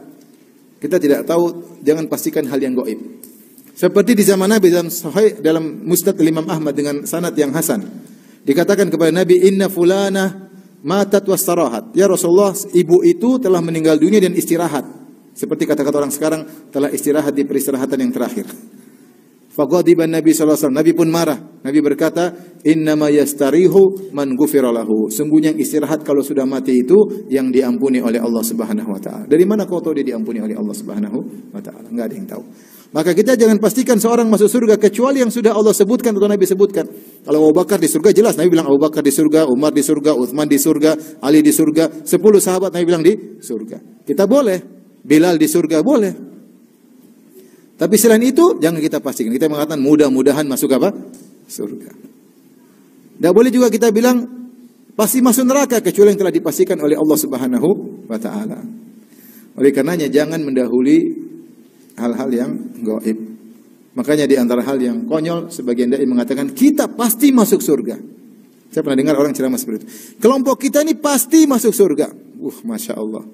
kita tidak tahu, jangan pastikan hal yang gaib. Seperti di zaman Nabi dalam Sahih, dalam Musnad Imam Ahmad dengan sanad yang hasan, dikatakan kepada Nabi, inna fulana matat wastarahat. Ya Rasulullah, ibu itu telah meninggal dunia dan istirahat. Seperti kata-kata orang sekarang, telah istirahat di peristirahatan yang terakhir. Faghadiban Nabi sallallahu alaihi wasallam. Nabi pun marah. Nabi berkata, innama yastarihu man ghufira lahu. Sungguhnya yang istirahat kalau sudah mati itu yang diampuni oleh Allah Subhanahu wa taala. Dari mana kau tahu dia diampuni oleh Allah Subhanahu wa taala? Enggak ada yang tahu. Maka kita jangan pastikan seorang masuk surga kecuali yang sudah Allah sebutkan atau Nabi sebutkan. Kalau Abu Bakar di surga jelas, Nabi bilang Abu Bakar di surga, Umar di surga, Utsman di surga, Ali di surga, 10 sahabat Nabi bilang di surga. Kita boleh, Bilal di surga boleh. Tapi selain itu jangan kita pastikan. Kita mengatakan mudah-mudahan masuk apa? Surga. Tidak boleh juga kita bilang pasti masuk neraka kecuali yang telah dipastikan oleh Allah Subhanahu wa taala. Oleh karenanya jangan mendahului hal-hal yang gaib. Makanya di antara hal yang konyol, sebagian dai mengatakan kita pasti masuk surga. Saya pernah dengar orang ceramah seperti itu. Kelompok kita ini pasti masuk surga. Masya Allah.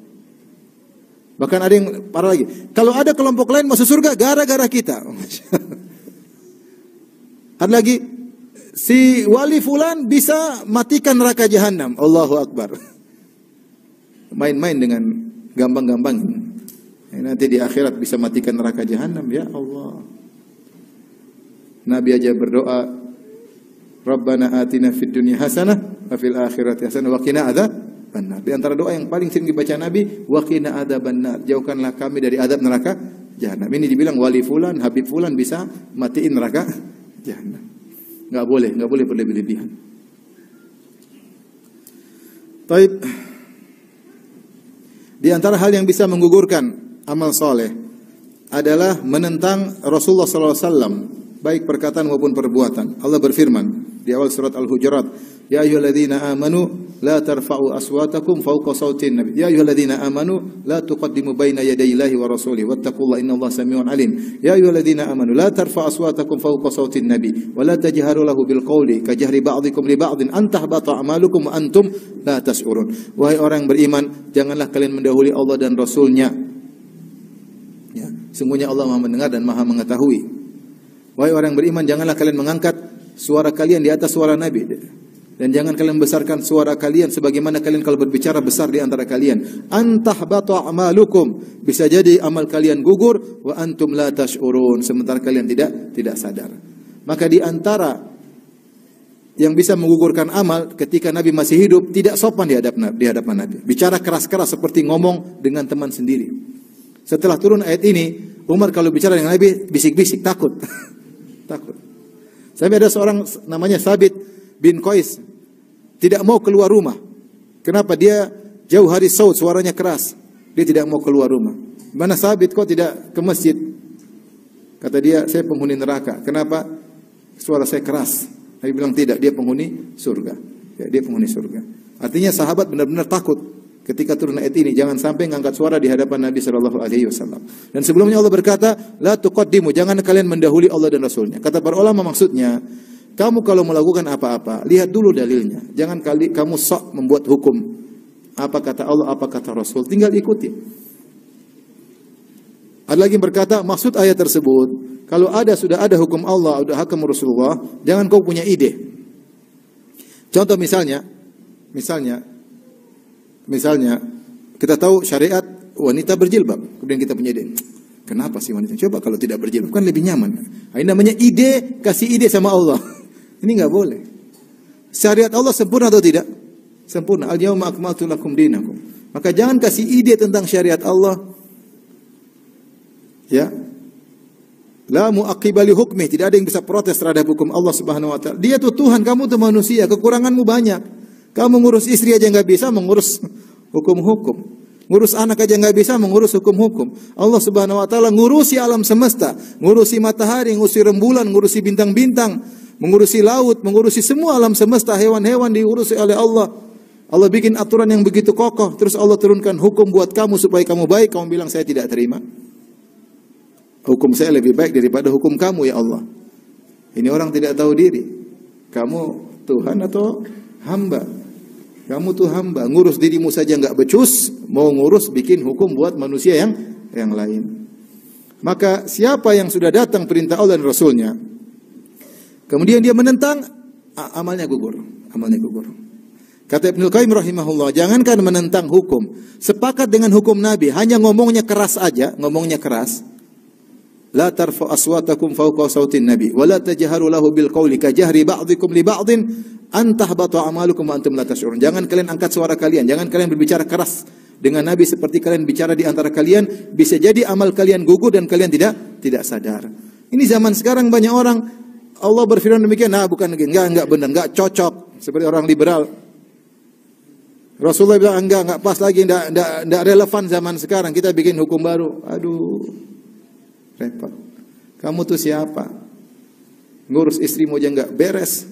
Bahkan ada yang parah lagi. Kalau ada kelompok lain masuk surga gara-gara kita. Ada lagi, si wali fulan bisa matikan neraka jahanam. Allahu Akbar. Main-main dengan gampang-gampang. Nanti di akhirat bisa matikan neraka jahanam, ya Allah. Nabi aja berdoa, Rabbana atina fid dunya hasanah wa fil akhirati hasanah wa qina adzabannar. Di antara doa yang paling sering dibaca Nabi, wa qina adzabannar, jauhkanlah kami dari azab neraka jahanam. Ini dibilang wali fulan, habib fulan bisa matiin neraka jahanam. Enggak boleh berlebih-lebihan. Baik. Di antara hal yang bisa menggugurkan amal soleh adalah menentang Rasulullah SAW, baik perkataan maupun perbuatan. Allah berfirman di awal surat Al-Hujurat, ya ayyuhalladzina amanu la tarfa'u aswatakum fawqa sautin nabi. Ya ayyuhalladzina amanu la tuqaddimu baina yadayillahi wa rasulihi wattaqullaha innallaha samii'un 'aliim. Ya ayyuhalladzina amanu la tarfa'u aswatakum fawqa sautin nabi wa la tajharu lahu bil qawli kajahri ba'dikum li ba'din an tahbata a'malukum wa antum la tash'urun. Wahai orang yang beriman, janganlah kalian mendahului Allah dan Rasulnya. Ya, sungguhnya Allah Maha mendengar dan Maha mengetahui. Wahai orang beriman, janganlah kalian mengangkat suara kalian di atas suara Nabi. Dan jangan kalian besarkan suara kalian sebagaimana kalian kalau berbicara besar di antara kalian. Antahbata a'malukum, bisa jadi amal kalian gugur, wa antum la tash'urun, sementara kalian tidak sadar. Maka di antara yang bisa menggugurkan amal ketika Nabi masih hidup, tidak sopan di hadapan Nabi. Bicara keras-keras seperti ngomong dengan teman sendiri. Setelah turun ayat ini, Umar kalau bicara dengan Nabi bisik-bisik, takut. Takut. Sampai ada seorang namanya Sabit bin Qais tidak mau keluar rumah. Kenapa? Dia jauh hari saut, suaranya keras. Dia tidak mau keluar rumah. Mana Sabit kok tidak ke masjid? Kata dia, saya penghuni neraka. Kenapa? Suara saya keras. Nabi bilang tidak, dia penghuni surga. Ya, dia penghuni surga. Artinya sahabat benar-benar takut ketika turun ayat ini, jangan sampai mengangkat suara di hadapan Nabi sallallahu alaihi wasallam. Dan sebelumnya Allah berkata, la tuqaddimu, jangan kalian mendahului Allah dan Rasulnya. Kata para ulama maksudnya, kamu kalau melakukan apa-apa, lihat dulu dalilnya. Jangan kamu sok membuat hukum. Apa kata Allah, apa kata Rasul, tinggal ikuti. Ada lagi yang berkata, maksud ayat tersebut, kalau sudah ada hukum Allah, ada hukum Rasulullah, jangan kau punya ide. Contoh misalnya kita tahu syariat wanita berjilbab, kemudian kita punya ide, kenapa sih wanita? Coba kalau tidak berjilbab kan lebih nyaman. Ini namanya ide, kasih ide sama Allah. Ini nggak boleh. Syariat Allah sempurna atau tidak? Sempurna. Al-yawma akmaltu lakum dinakum. Maka jangan kasih ide tentang syariat Allah. Ya. La mu'aqqiba li hukmi, tidak ada yang bisa protes terhadap hukum Allah Subhanahu wa taala. Dia tuh Tuhan, kamu tuh manusia, kekuranganmu banyak. Kamu ngurus istri aja nggak bisa, mengurus hukum-hukum. Ngurus anak aja nggak bisa, mengurus hukum-hukum. Allah Subhanahu wa taala ngurusi alam semesta, ngurusi matahari, ngurusi rembulan, ngurusi bintang-bintang, mengurusi laut, mengurusi semua alam semesta, hewan-hewan diurusi oleh Allah. Allah bikin aturan yang begitu kokoh, terus Allah turunkan hukum buat kamu supaya kamu baik, kamu bilang saya tidak terima. Hukum saya lebih baik daripada hukum kamu ya Allah. Ini orang tidak tahu diri. Kamu Tuhan atau hamba? Kamu tuh hamba, ngurus dirimu saja nggak becus, mau ngurus bikin hukum buat manusia yang lain. Maka siapa yang sudah datang perintah Allah dan Rasulnya, kemudian dia menentang, amalnya gugur. Kata Ibnu Qayyim rahimahullah, jangankan menentang hukum, sepakat dengan hukum Nabi, hanya ngomongnya keras aja, ngomongnya keras. La tarfa aswatakum fawqa sautin nabi wa la tajharu lahu bil qawli ka jahri ba'dikum li ba'din an tahbata a'malukum wa antum la tash'urun. Jangan kalian angkat suara kalian, jangan kalian berbicara keras dengan Nabi seperti kalian bicara di antara kalian, bisa jadi amal kalian gugur dan kalian tidak sadar. Ini zaman sekarang banyak orang Allah berfirman demikian, nah bukan enggak benar, enggak cocok, seperti orang liberal. Rasulullah bilang enggak pas lagi, enggak relevan zaman sekarang, kita bikin hukum baru. Aduh, repot. Kamu tuh siapa? Ngurus istrimu aja enggak beres.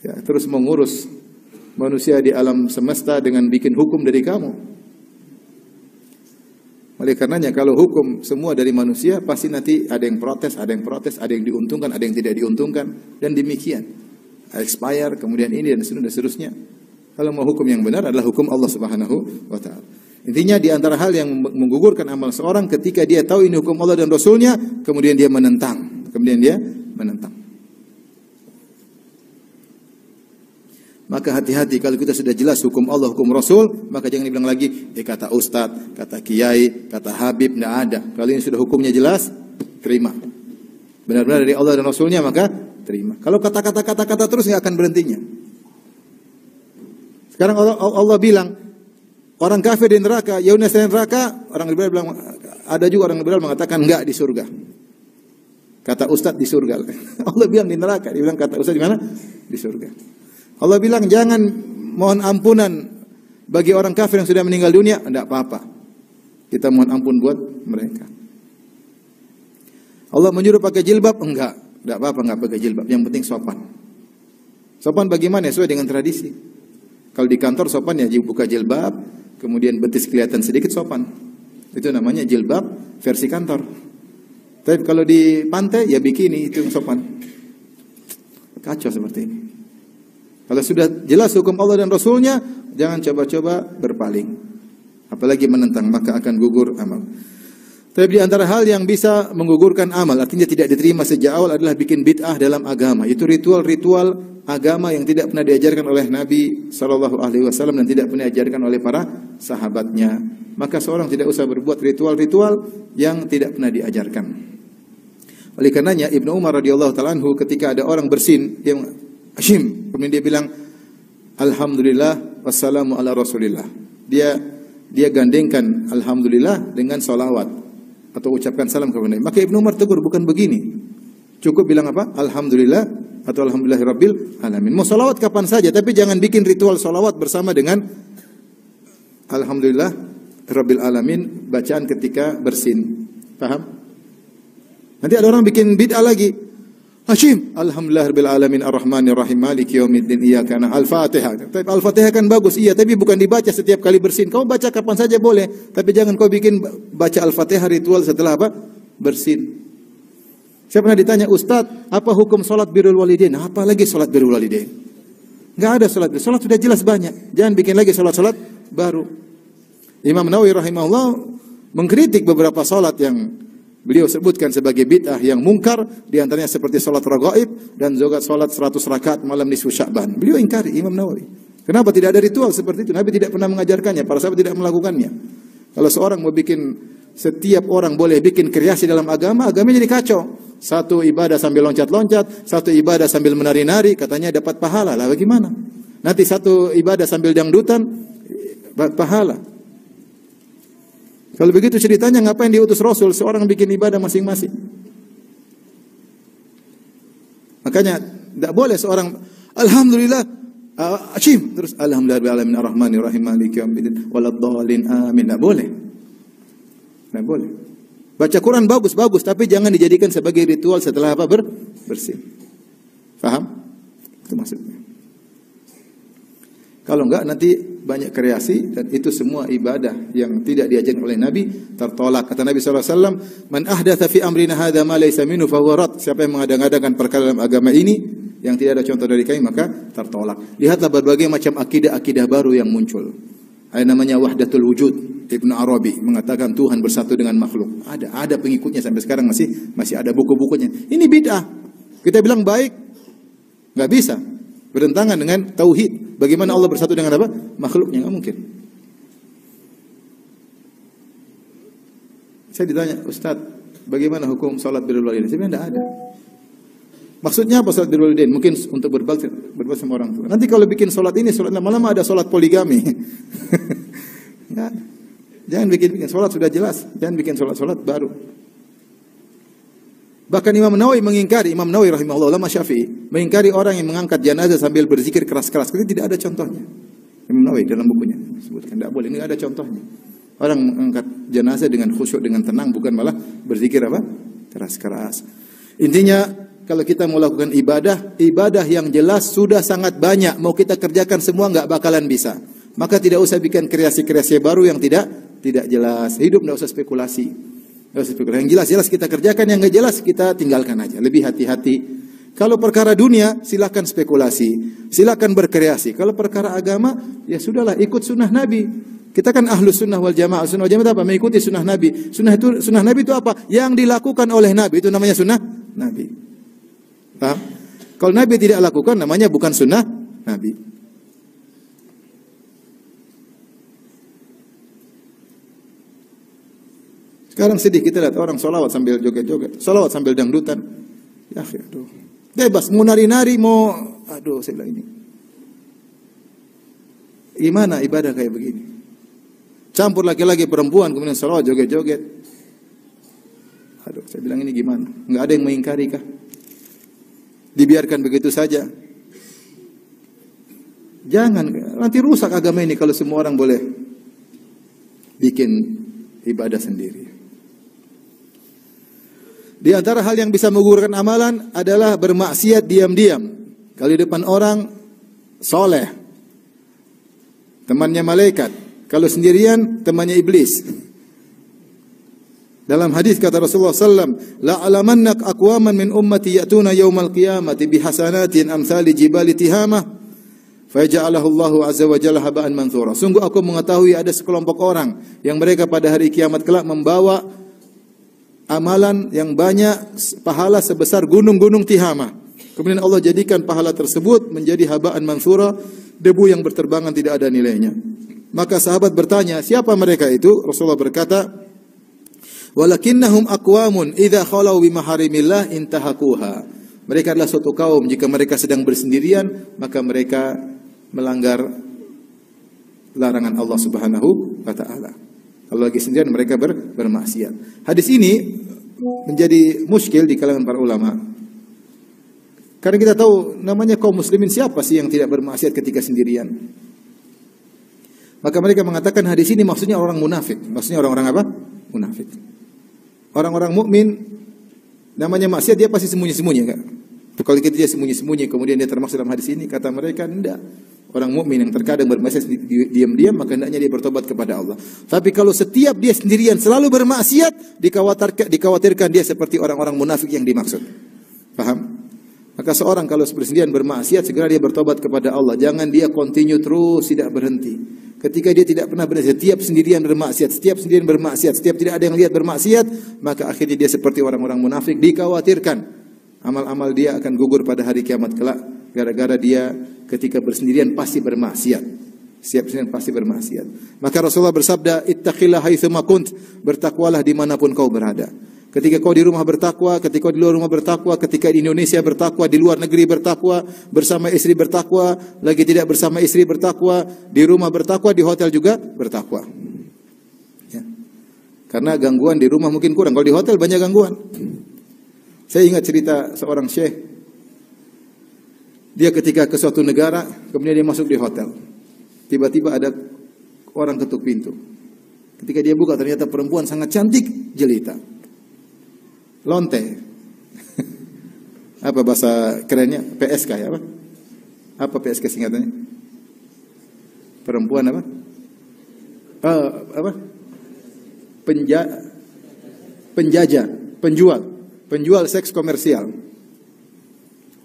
Ya, terus mengurus manusia di alam semesta dengan bikin hukum dari kamu. Oleh karenanya kalau hukum semua dari manusia, pasti nanti ada yang protes, ada yang diuntungkan, ada yang tidak diuntungkan, dan demikian. Expire, kemudian ini dan seterusnya. Kalau mau hukum yang benar adalah hukum Allah Subhanahu wa taala. Intinya di antara hal yang menggugurkan amal seorang ketika dia tahu ini hukum Allah dan Rasulnya, kemudian dia menentang. Maka hati-hati kalau kita sudah jelas hukum Allah, hukum Rasul, maka jangan dibilang lagi, kata Ustadz, kata Kiai, kata Habib, tidak ada. Kalau ini sudah hukumnya jelas, terima. Benar-benar dari Allah dan Rasulnya, maka terima. Kalau kata-kata terus nggak akan berhentinya. Sekarang Allah bilang, orang kafir di neraka, yaumna di neraka, orang liberal bilang, ada juga orang liberal mengatakan enggak di surga. Kata Ustadz di surga. Allah bilang di neraka, dia bilang kata Ustadz di mana? Di surga. Allah bilang jangan mohon ampunan bagi orang kafir yang sudah meninggal dunia, tidak apa-apa. Kita mohon ampun buat mereka. Allah menyuruh pakai jilbab, enggak, tidak apa-apa enggak pakai jilbab. Yang penting sopan. Sopan bagaimana? Sesuai dengan tradisi. Kalau di kantor sopan ya buka jilbab, kemudian betis kelihatan sedikit sopan. Itu namanya jilbab versi kantor. Tapi kalau di pantai ya bikini, itu yang sopan. Kacau seperti ini. Kalau sudah jelas hukum Allah dan Rasulnya, jangan coba-coba berpaling. Apalagi menentang, maka akan gugur amal. Tapi di antara hal yang bisa menggugurkan amal, artinya tidak diterima sejak awal, adalah bikin bid'ah dalam agama. Itu ritual-ritual agama yang tidak pernah diajarkan oleh Nabi SAW dan tidak pernah diajarkan oleh para sahabatnya. Maka seorang tidak usah berbuat ritual-ritual yang tidak pernah diajarkan. Oleh karenanya Ibnu Umar radhiyallahu taala anhu ketika ada orang bersin, dia Hashim, kemudian dia bilang alhamdulillah wassalamu ala rasulillah. Dia gandengkan alhamdulillah dengan salawat atau ucapkan salam kepada Nabi. Maka Ibnu Umar tegur, bukan begini. Cukup bilang apa? Alhamdulillah atau alhamdulillahirabbil alamin. Mau salawat kapan saja, tapi jangan bikin ritual salawat bersama dengan alhamdulillah rabbil alamin bacaan ketika bersin. Paham? Nanti ada orang bikin bid'ah lagi. Hashim, alhamdulillah rabbil alamin arrahmanir rahim maliki yaumiddin iyyaka na'budu al-Fatihah. Tapi al-Fatihah kan bagus, iya, tapi bukan dibaca setiap kali bersin. Kau baca kapan saja boleh, tapi jangan kau bikin baca al-Fatihah ritual setelah apa? Bersin. Saya pernah ditanya, Ustaz, apa hukum salat birrul walidain? Apa lagi salat birrul walidain? Enggak ada salat. Salat sudah jelas banyak. Jangan bikin lagi salat-salat baru. Imam Nawawi rahimahullah mengkritik beberapa salat yang beliau sebutkan sebagai bid'ah yang mungkar, di antaranya seperti salat raghaib dan juga salat 100 rakaat malam nisfu Sya'ban. Beliau ingkari, Imam Nawawi. Kenapa tidak ada ritual seperti itu? Nabi tidak pernah mengajarkannya, para sahabat tidak melakukannya. Kalau seorang mau bikin, setiap orang boleh bikin kreasi dalam agama, agamanya jadi kacau. Satu ibadah sambil loncat-loncat, satu ibadah sambil menari-nari, katanya dapat pahala. Lah bagaimana? Nanti satu ibadah sambil dangdutan, pahala. Kalau begitu ceritanya, ngapain diutus Rasul? Seorang bikin ibadah masing-masing. Makanya tidak boleh seorang alhamdulillah Asyim terus alhamdulillah alamin arrahmanir rahim maliki yaumiddin waladdallin amin. Enggak boleh. Enggak boleh. Baca Quran bagus tapi jangan dijadikan sebagai ritual setelah apa bersih. Paham? Itu maksudnya. Kalau enggak nanti banyak kreasi dan itu semua ibadah yang tidak diajarkan oleh Nabi tertolak. Kata Nabi SAW, "Man ahdatsa fi amrina hadza ma laysa minhu fa huwa rad." Siapa yang mengada-ngadakan perkara dalam agama ini yang tidak ada contoh dari kami maka tertolak. Lihatlah berbagai macam akidah-akidah baru yang muncul. Ada namanya wahdatul wujud. Ibnu Arabi mengatakan Tuhan bersatu dengan makhluk. Ada pengikutnya sampai sekarang masih ada buku-bukunya. Ini bid'ah. Kita bilang baik, enggak bisa. Bertentangan dengan tauhid. Bagaimana Allah bersatu dengan apa? Makhluknya, enggak mungkin. Saya ditanya, "Ustaz, bagaimana hukum salat birrul walidain?" Saya bilang enggak ada. Maksudnya apa salat birrul walidain? Mungkin untuk berbakti sama orang tua. Nanti kalau bikin salat ini, salat lama-lama ada salat poligami. Ya. Jangan bikin salat sudah jelas, jangan bikin salat baru. Bahkan Imam Nawawi mengingkari, Imam Nawawi rahimahullah ulama Syafi'i, mengingkari orang yang mengangkat jenazah sambil berzikir keras-keras. Itu tidak ada contohnya. Imam Nawawi dalam bukunya sebutkan tidak boleh, ini ada contohnya. Orang mengangkat jenazah dengan khusyuk, dengan tenang, bukan malah berzikir apa? Keras-keras. Intinya kalau kita mau lakukan ibadah yang jelas sudah sangat banyak. Mau kita kerjakan semua nggak bakalan bisa. Maka tidak usah bikin kreasi-kreasi baru yang tidak jelas. Hidup nggak usah spekulasi. Yang jelas-jelas kita kerjakan, yang nggak jelas kita tinggalkan aja. Lebih hati-hati. Kalau perkara dunia silakan spekulasi, silakan berkreasi. Kalau perkara agama ya sudahlah ikut sunnah Nabi. Kita kan ahlus sunnah wal jamaah. Sunnah wal jamaah itu apa? Mengikuti sunnah Nabi. Sunnah Nabi itu apa? Yang dilakukan oleh Nabi itu namanya sunnah Nabi. Paham? Kalau Nabi tidak lakukan namanya bukan sunnah Nabi. Sekarang sedih kita lihat orang solawat sambil joget-joget, solawat sambil dangdutan. Ya, aduh. Bebas, mau nari-nari, mau, aduh, saya bilang ini. Gimana ibadah kayak begini? Campur laki-laki perempuan, kemudian solawat joget-joget. Aduh, saya bilang ini gimana? Enggak ada yang mengingkari kah? Dibiarkan begitu saja. Jangan, nanti rusak agama ini kalau semua orang boleh bikin ibadah sendiri. Di antara hal yang bisa menggugurkan amalan adalah bermaksiat diam-diam. Kalau di depan orang soleh, temannya malaikat. Kalau sendirian, temannya iblis. Dalam hadis kata Rasulullah SAW, la'alamannak aqwaman min ummati ya'tuna yawmal qiyamati bihasanatin amthali jibali tihamah, fayaja'alahu Allahu azza wa jalla haba'an manthura. Sungguh aku mengetahui ada sekelompok orang yang mereka pada hari kiamat kelak membawa amalan yang banyak, pahala sebesar gunung-gunung Tihamah. Kemudian Allah jadikan pahala tersebut menjadi haba'an manthura, debu yang berterbangan tidak ada nilainya. Maka sahabat bertanya, siapa mereka itu? Rasulullah berkata, walakinnahum aqwamun idza khalau bi maharimillah intahakuha. Mereka adalah suatu kaum jika mereka sedang bersendirian maka mereka melanggar larangan Allah Subhanahu wa taala. Kalau lagi sendirian mereka bermaksiat. Hadis ini menjadi muskil di kalangan para ulama. Karena kita tahu namanya kaum muslimin siapa sih yang tidak bermaksiat ketika sendirian? Maka mereka mengatakan hadis ini maksudnya orang munafik. Maksudnya orang-orang apa? Munafik. Orang-orang mukmin namanya maksiat dia pasti sembunyi-sembunyi enggak? Kalau dia sembunyi-sembunyi kemudian dia termasuk dalam hadis ini, kata mereka enggak. Orang mukmin yang terkadang bermaksiat diam-diam maka hendaknya dia bertobat kepada Allah. Tapi kalau setiap dia sendirian selalu bermaksiat, dikhawatirkan dia seperti orang-orang munafik yang dimaksud. Paham? Maka seorang kalau bersendirian bermaksiat segera dia bertobat kepada Allah. Jangan dia continue terus tidak berhenti. Ketika dia tidak pernah berhenti, setiap sendirian bermaksiat, setiap tidak ada yang lihat bermaksiat, maka akhirnya dia seperti orang-orang munafik. Dikhawatirkan amal-amal dia akan gugur pada hari kiamat kelak gara-gara dia ketika bersendirian pasti bermaksiat. Setiap sendirian pasti bermaksiat. Maka Rasulullah bersabda, ittaqillah haitsuma kunt, bertakwalah dimanapun kau berada. Ketika kau di rumah bertakwa, ketika kau di luar rumah bertakwa, ketika di Indonesia bertakwa, di luar negeri bertakwa, bersama istri bertakwa, lagi tidak bersama istri bertakwa, di rumah bertakwa, di hotel juga bertakwa. Ya. Karena gangguan di rumah mungkin kurang, kalau di hotel banyak gangguan. Saya ingat cerita seorang syekh. Dia ketika ke suatu negara, kemudian dia masuk di hotel. Tiba-tiba ada orang ketuk pintu. Ketika dia buka, ternyata perempuan sangat cantik jelita. Lonte. Apa bahasa kerennya? PSK ya, apa? Apa PSK singkatannya? Perempuan apa? Apa? Penjajah, penjual seks komersial.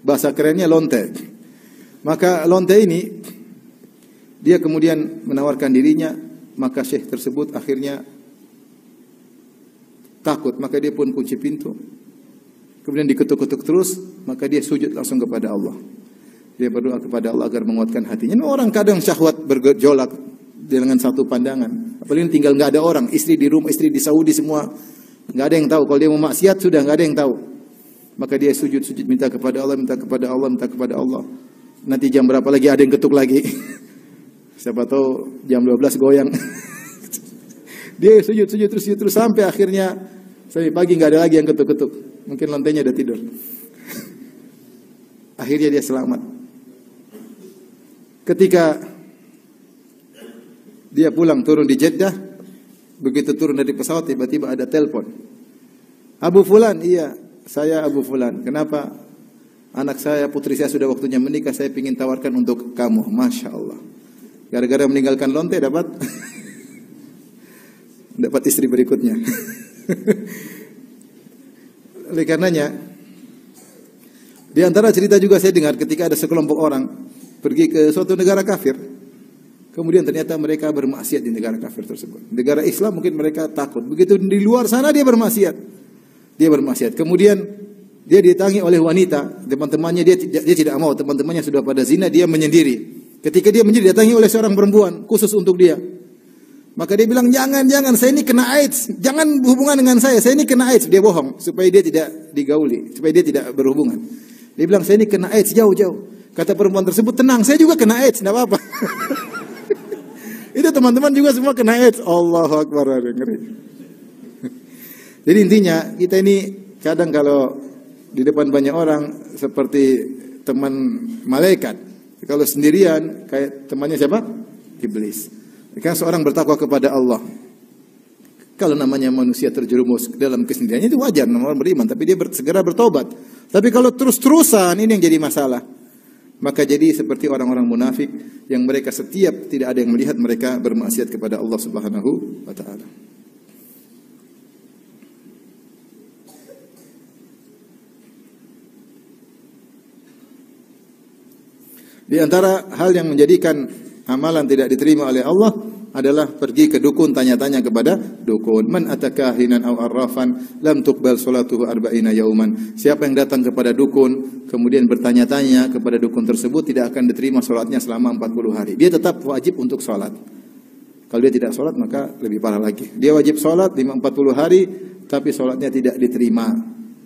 Bahasa kerennya lonte. Maka lonte ini dia kemudian menawarkan dirinya, maka syekh tersebut akhirnya takut, maka dia pun kunci pintu. Kemudian diketuk-ketuk terus, maka dia sujud langsung kepada Allah. Dia berdoa kepada Allah agar menguatkan hatinya. Ini orang kadang syahwat bergejolak dengan satu pandangan. Apalagi tinggal nggak ada orang, istri di rumah, istri di Saudi semua, nggak ada yang tahu. Kalau dia mau maksiat sudah nggak ada yang tahu. Maka dia sujud minta kepada Allah, minta kepada Allah, minta kepada Allah. Nanti jam berapa lagi ada yang ketuk lagi. Siapa tahu jam 12 goyang. Dia sujud terus sampai akhirnya sampai pagi nggak ada lagi yang ketuk-ketuk. Mungkin lantainya udah tidur. Akhirnya dia selamat. Ketika dia pulang turun di Jeddah, begitu turun dari pesawat tiba-tiba ada telepon. Abu Fulan, iya, saya Abu Fulan. Kenapa? Anak saya, putri saya sudah waktunya menikah, saya ingin tawarkan untuk kamu. Masya Allah. Gara-gara meninggalkan lonte dapat istri berikutnya. Oleh karenanya, di antara cerita juga saya dengar ketika ada sekelompok orang pergi ke suatu negara kafir, kemudian ternyata mereka bermaksiat di negara kafir tersebut. Negara Islam mungkin mereka takut. Begitu di luar sana dia bermaksiat. Kemudian dia didatangi oleh wanita, teman-temannya dia tidak mau, teman-temannya sudah pada zina, dia menyendiri. Ketika dia menyendiri didatangi oleh seorang perempuan khusus untuk dia. Maka dia bilang, jangan, saya ini kena AIDS. Jangan berhubungan dengan saya ini kena AIDS. Dia bohong, supaya dia tidak digauli, supaya dia tidak berhubungan. Dia bilang, saya ini kena AIDS, jauh-jauh. Kata perempuan tersebut, tenang, saya juga kena AIDS, tidak apa-apa. Itu teman-teman juga semua kena AIDS. Allahu Akbar, ngeri. Jadi intinya, kita ini kadang kalau di depan banyak orang, seperti teman malaikat. Kalau sendirian, kayak temannya siapa? Iblis. Kan seorang bertakwa kepada Allah. Kalau namanya manusia terjerumus dalam kesendiriannya itu wajar, namanya orang beriman, tapi dia segera bertobat. Tapi kalau terus-terusan ini yang jadi masalah. Maka jadi seperti orang-orang munafik yang mereka setiap tidak ada yang melihat mereka bermaksiat kepada Allah Subhanahu wa taala. Di antara hal yang menjadikan amalan tidak diterima oleh Allah adalah pergi ke dukun, tanya-tanya kepada dukun. Man atakahinan aw arrafan lam tuqbal salatuhu arba'ina yauman. Siapa yang datang kepada dukun kemudian bertanya-tanya kepada dukun tersebut tidak akan diterima salatnya selama 40 hari. Dia tetap wajib untuk salat. Kalau dia tidak salat maka lebih parah lagi. Dia wajib salat 40 hari tapi salatnya tidak diterima.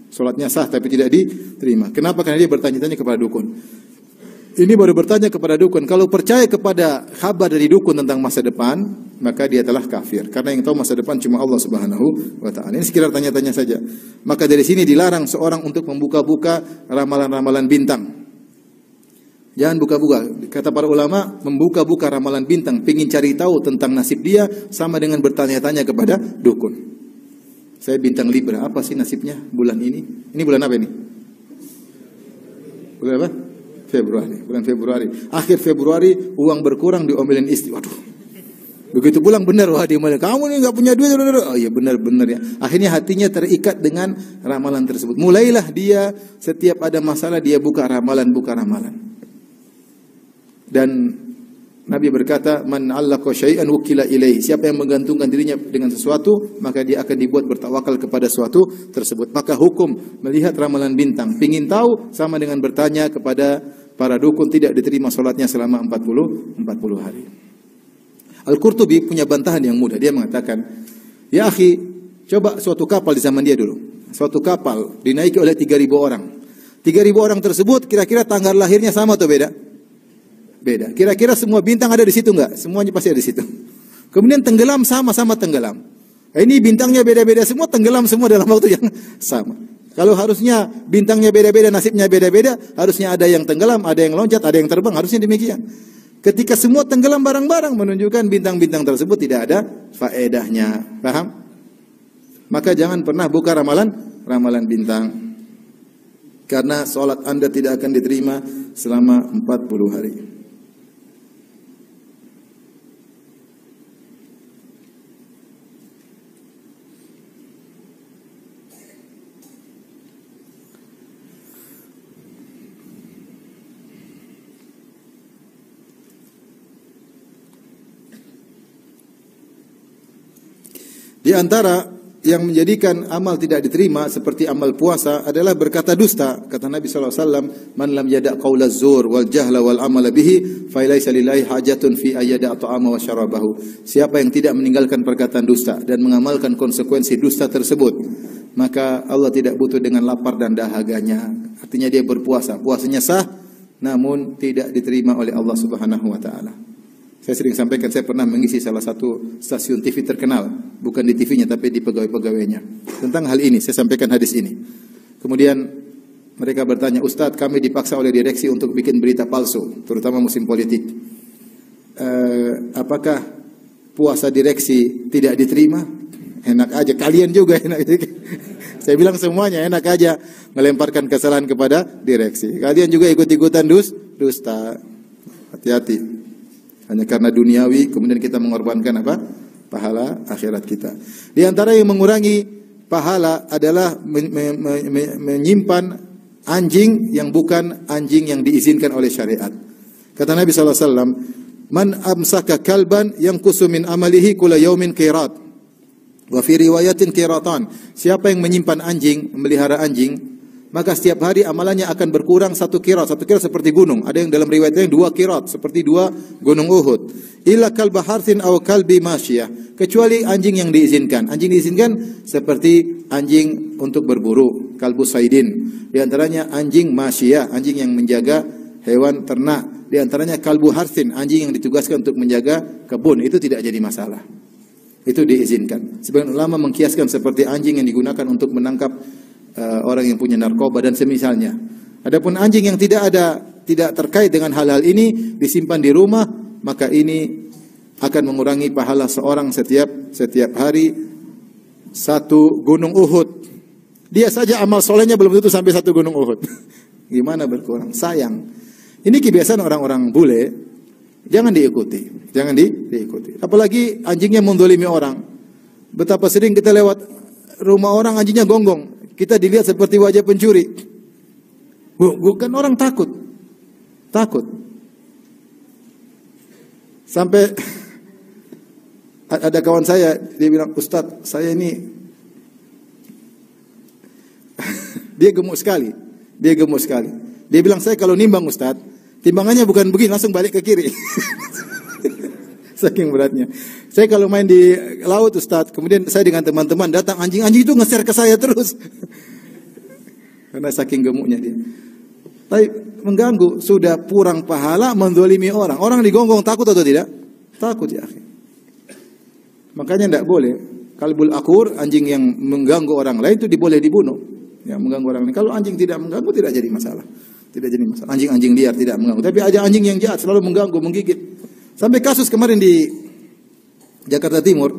Salatnya sah tapi tidak diterima. Kenapa? Karena dia bertanya-tanya kepada dukun. Ini baru bertanya kepada dukun. Kalau percaya kepada kabar dari dukun tentang masa depan, maka dia telah kafir. Karena yang tahu masa depan cuma Allah Subhanahu wa taala. Ini sekedar tanya-tanya saja. Maka dari sini dilarang seorang untuk membuka-buka ramalan-ramalan bintang. Jangan buka-buka. Kata para ulama, membuka-buka ramalan bintang, pengin cari tahu tentang nasib dia sama dengan bertanya-tanya kepada dukun. Saya bintang Libra, apa sih nasibnya bulan ini? Ini bulan apa ini? Bulan apa? Bulan Februari. Akhir Februari uang berkurang diomelin istri. Waduh. Begitu pulang benar, wah diomelin. Kamu nih nggak punya duit. Oh iya benar ya. Akhirnya hatinya terikat dengan ramalan tersebut. Mulailah dia setiap ada masalah dia buka ramalan. Dan Nabi berkata, "Man 'allaqa syai'an wukila ilaihi." Siapa yang menggantungkan dirinya dengan sesuatu, maka dia akan dibuat bertawakal kepada sesuatu tersebut. Maka hukum melihat ramalan bintang, pengin tahu sama dengan bertanya kepada para dukun, tidak diterima salatnya selama 40 hari. Al-Qurtubi punya bantahan yang mudah. Dia mengatakan, "Ya akhi, coba suatu kapal di zaman dia dulu. Suatu kapal dinaiki oleh 3.000 orang. 3.000 orang tersebut kira-kira tanggal lahirnya sama atau beda? Beda. Kira-kira semua bintang ada di situ enggak? Semuanya pasti ada di situ. Kemudian tenggelam sama-sama tenggelam. Ini bintangnya beda-beda semua, tenggelam semua dalam waktu yang sama. Kalau harusnya bintangnya beda-beda, nasibnya beda-beda, harusnya ada yang tenggelam, ada yang loncat, ada yang terbang, harusnya demikian. Ketika semua tenggelam barang-barang menunjukkan bintang-bintang tersebut tidak ada faedahnya. Paham? Maka jangan pernah buka ramalan bintang. Karena salat Anda tidak akan diterima selama 40 hari. Di antara yang menjadikan amal tidak diterima seperti amal puasa adalah berkata dusta. Kata Nabi SAW, "Man lam yada' qaula zur wal jahla wal amala bihi, fa laysa lillahi hajatun fi ayyada' ta'ama wa syarabahu." Siapa yang tidak meninggalkan perkataan dusta dan mengamalkan konsekuensi dusta tersebut, maka Allah tidak butuh dengan lapar dan dahaganya. Artinya dia berpuasa, puasanya sah namun tidak diterima oleh Allah Subhanahu wa taala. Saya sering sampaikan, saya pernah mengisi salah satu stasiun TV terkenal, bukan di TV-nya tapi di pegawai-pegawainya. Tentang hal ini, saya sampaikan hadis ini. Kemudian mereka bertanya, "Ustadz, kami dipaksa oleh direksi untuk bikin berita palsu, terutama musim politik. Apakah puasa direksi tidak diterima?" Enak aja, kalian juga enak. Saya bilang semuanya enak aja melemparkan kesalahan kepada direksi. Kalian juga ikut-ikutan dusta. Hati-hati. Hanya karena duniawi, kemudian kita mengorbankan apa? Pahala akhirat kita. Di antara yang mengurangi pahala adalah menyimpan anjing yang bukan anjing yang diizinkan oleh syariat. Kata Nabi SAW, "Man amsaka kalban yang kusumin amalihi kula yaumin qirat." Wa fi riwayatin qiratan. Siapa yang menyimpan anjing, memelihara anjing, maka setiap hari amalannya akan berkurang 1 qirat. 1 qirat seperti gunung. Ada yang dalam riwayatnya 2 qirat, seperti 2 gunung Uhud. Illa kalba harthin aw kalbi masyiyah. Kecuali anjing yang diizinkan. Anjing diizinkan seperti anjing untuk berburu, kalbu saidin. Di antaranya anjing masyiyah, anjing yang menjaga hewan ternak. Di antaranya kalbu harthin, anjing yang ditugaskan untuk menjaga kebun. Itu tidak jadi masalah. Itu diizinkan. Sebagian ulama mengkiaskan seperti anjing yang digunakan untuk menangkap orang yang punya narkoba dan semisalnya. Adapun anjing yang tidak terkait dengan hal-hal ini disimpan di rumah, maka ini akan mengurangi pahala seorang setiap hari 1 gunung Uhud. Dia saja amal solehnya belum tentu sampai 1 gunung Uhud. Gimana berkurang? Sayang. Ini kebiasaan orang-orang bule. Jangan diikuti. Jangan diikuti. Apalagi anjingnya mendolimi orang. Betapa sering kita lewat rumah orang anjingnya gonggong. Kita dilihat seperti wajah pencuri. Bukan, orang takut. Sampai ada kawan saya, dia bilang, "Ustadz, saya ini..." Dia gemuk sekali. Dia bilang, "Saya kalau nimbang Ustadz, timbangannya bukan begini, langsung balik ke kiri." Saking beratnya. Saya kalau main di laut Ustadz, kemudian saya dengan teman-teman datang, anjing-anjing itu ngeser ke saya terus. Karena saking gemuknya dia. Tapi mengganggu, sudah kurang pahala, menzalimi orang. Orang digonggong takut atau tidak? Takut ya. Makanya tidak boleh. Kalbul akur, anjing yang mengganggu orang lain itu boleh dibunuh. Ya, mengganggu orang lain. Kalau anjing tidak mengganggu tidak jadi masalah. Anjing-anjing liar tidak mengganggu. Tapi ada anjing yang jahat selalu mengganggu, menggigit. Sampai kasus kemarin di Jakarta Timur,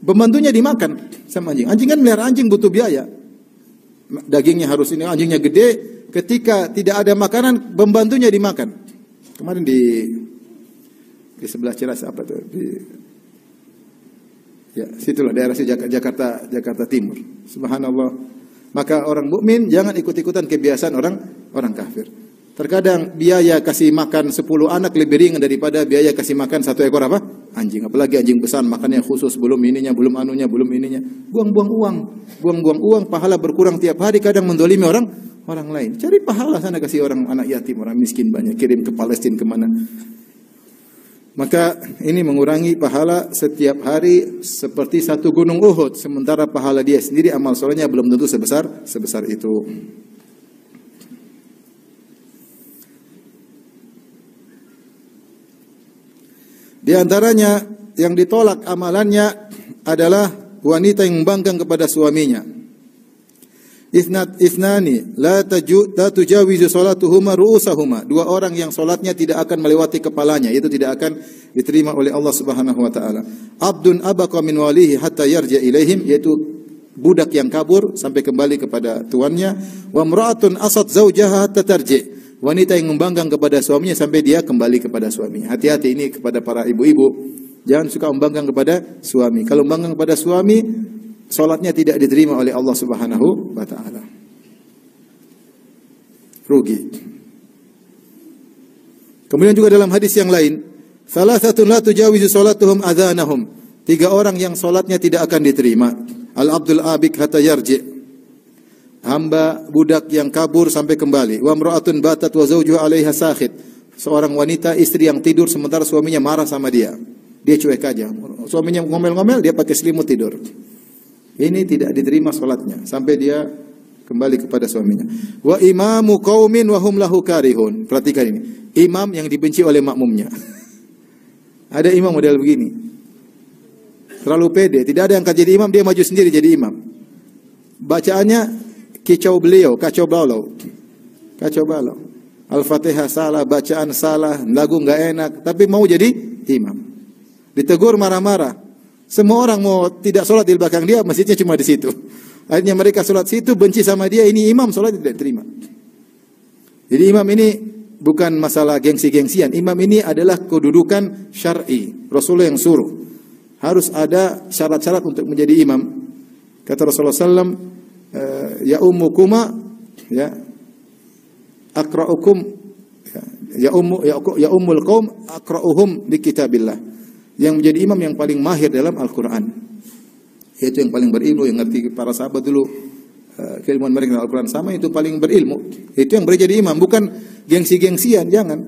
pembantunya dimakan sama anjing. Anjing kan melihara anjing butuh biaya. Dagingnya harus ini, anjingnya gede. Ketika tidak ada makanan, pembantunya dimakan. Kemarin di sebelah Ciras apa tuh? Situlah daerah Jakarta Timur. Subhanallah. Maka orang mukmin jangan ikut-ikutan kebiasaan orang kafir. Terkadang biaya kasih makan 10 anak lebih ringan daripada biaya kasih makan 1 ekor apa? Anjing. Apalagi anjing besar makannya khusus, belum ininya, belum anunya, belum ininya. Buang-buang uang, pahala berkurang tiap hari, kadang mendolimi orang lain. Cari pahala sana, kasih orang anak yatim, orang miskin banyak, kirim ke Palestina kemana. Maka ini mengurangi pahala setiap hari seperti 1 gunung Uhud. Sementara pahala dia sendiri amal solehnya belum tentu sebesar itu. Di antaranya yang ditolak amalannya adalah wanita yang membangkang kepada suaminya. Ithnani la tujawizu salatuhuma ru'usahuma. Dua orang yang salatnya tidak akan melewati kepalanya, itu tidak akan diterima oleh Allah Subhanahu wa taala. Abdun abaqa min walihi hatta yarja ilaihim, yaitu budak yang kabur sampai kembali kepada tuannya. Wa imra'atun asat zaujaha hatta tarji, wanita yang membanggang kepada suaminya sampai dia kembali kepada suaminya. Hati-hati ini kepada para ibu-ibu, jangan suka membanggang kepada suami. Kalau membanggang kepada suami, salatnya tidak diterima oleh Allah Subhanahu wa taala. Rugi. Kemudian juga dalam hadis yang lain, salasatun la tujawizu salatuhum adhanahum. 3 orang yang salatnya tidak akan diterima. Al-abdul abik hatta yarji. Hamba budak yang kabur sampai kembali. Wa imra'atun batat wa zawjuha 'alaiha sakhit. Seorang wanita istri yang tidur sementara suaminya marah sama dia. Dia cuek aja. Suaminya ngomel-ngomel, dia pakai selimut tidur. Ini tidak diterima salatnya sampai dia kembali kepada suaminya. Wa imamu qaumin wa hum lahu karihun. Perhatikan ini. Imam yang dibenci oleh makmumnya. Ada imam model begini. Terlalu pede, tidak ada yang akan jadi imam, dia maju sendiri jadi imam. Bacaannya kicau beliau, kacau balau. Kacau balau. Al-Fatihah salah, bacaan salah, lagu enggak enak, tapi mau jadi imam. Ditegur marah-marah. Semua orang mau tidak sholat di belakang dia, masjidnya cuma di situ. Akhirnya mereka sholat situ, benci sama dia, ini imam sholat tidak terima. Jadi imam ini bukan masalah gengsi-gengsian. Imam ini adalah kedudukan syar'i. Rasulullah yang suruh. Harus ada syarat-syarat untuk menjadi imam. Kata Rasulullah SAW, ya ummukuma, ya akra'ukum, ya ummul qaum akra'uhum di kitabillah. Yang menjadi imam yang paling mahir dalam Al-Quran, yaitu yang paling berilmu, yang ngerti. Para sahabat dulu keilmuan mereka dalam Al-Quran sama, itu paling berilmu. Itu yang boleh jadi imam, bukan gengsi-gengsian, jangan.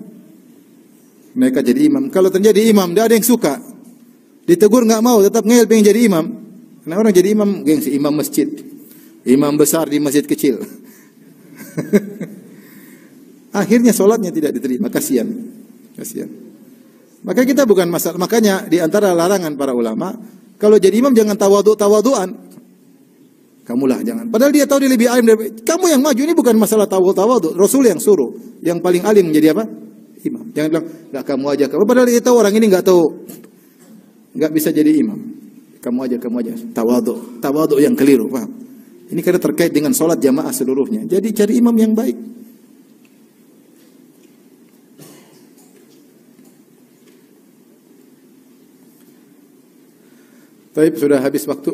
Mereka jadi imam. Kalau terjadi imam, tidak ada yang suka. Ditegur nggak mau, tetap ngeyel pengen jadi imam. Karena orang jadi imam gengsi, imam masjid, imam besar di masjid kecil. Akhirnya sholatnya tidak diterima, kasihan. Maka kita bukan masalah. Makanya di antara larangan para ulama, kalau jadi imam jangan tawadhu-tawadhuan. Kamulah jangan. Padahal dia tahu dia lebih alim dari kamu yang maju. Ini bukan masalah tawadhu. Rasul yang suruh, yang paling alim menjadi apa? Imam. Jangan bilang, enggak kamu aja. Padahal dia tahu orang ini enggak tahu, enggak bisa jadi imam. Kamu aja. Tawadhu yang keliru, paham? Ini karena terkait dengan sholat jamaah seluruhnya. Jadi cari imam yang baik. Baik, sudah habis waktu.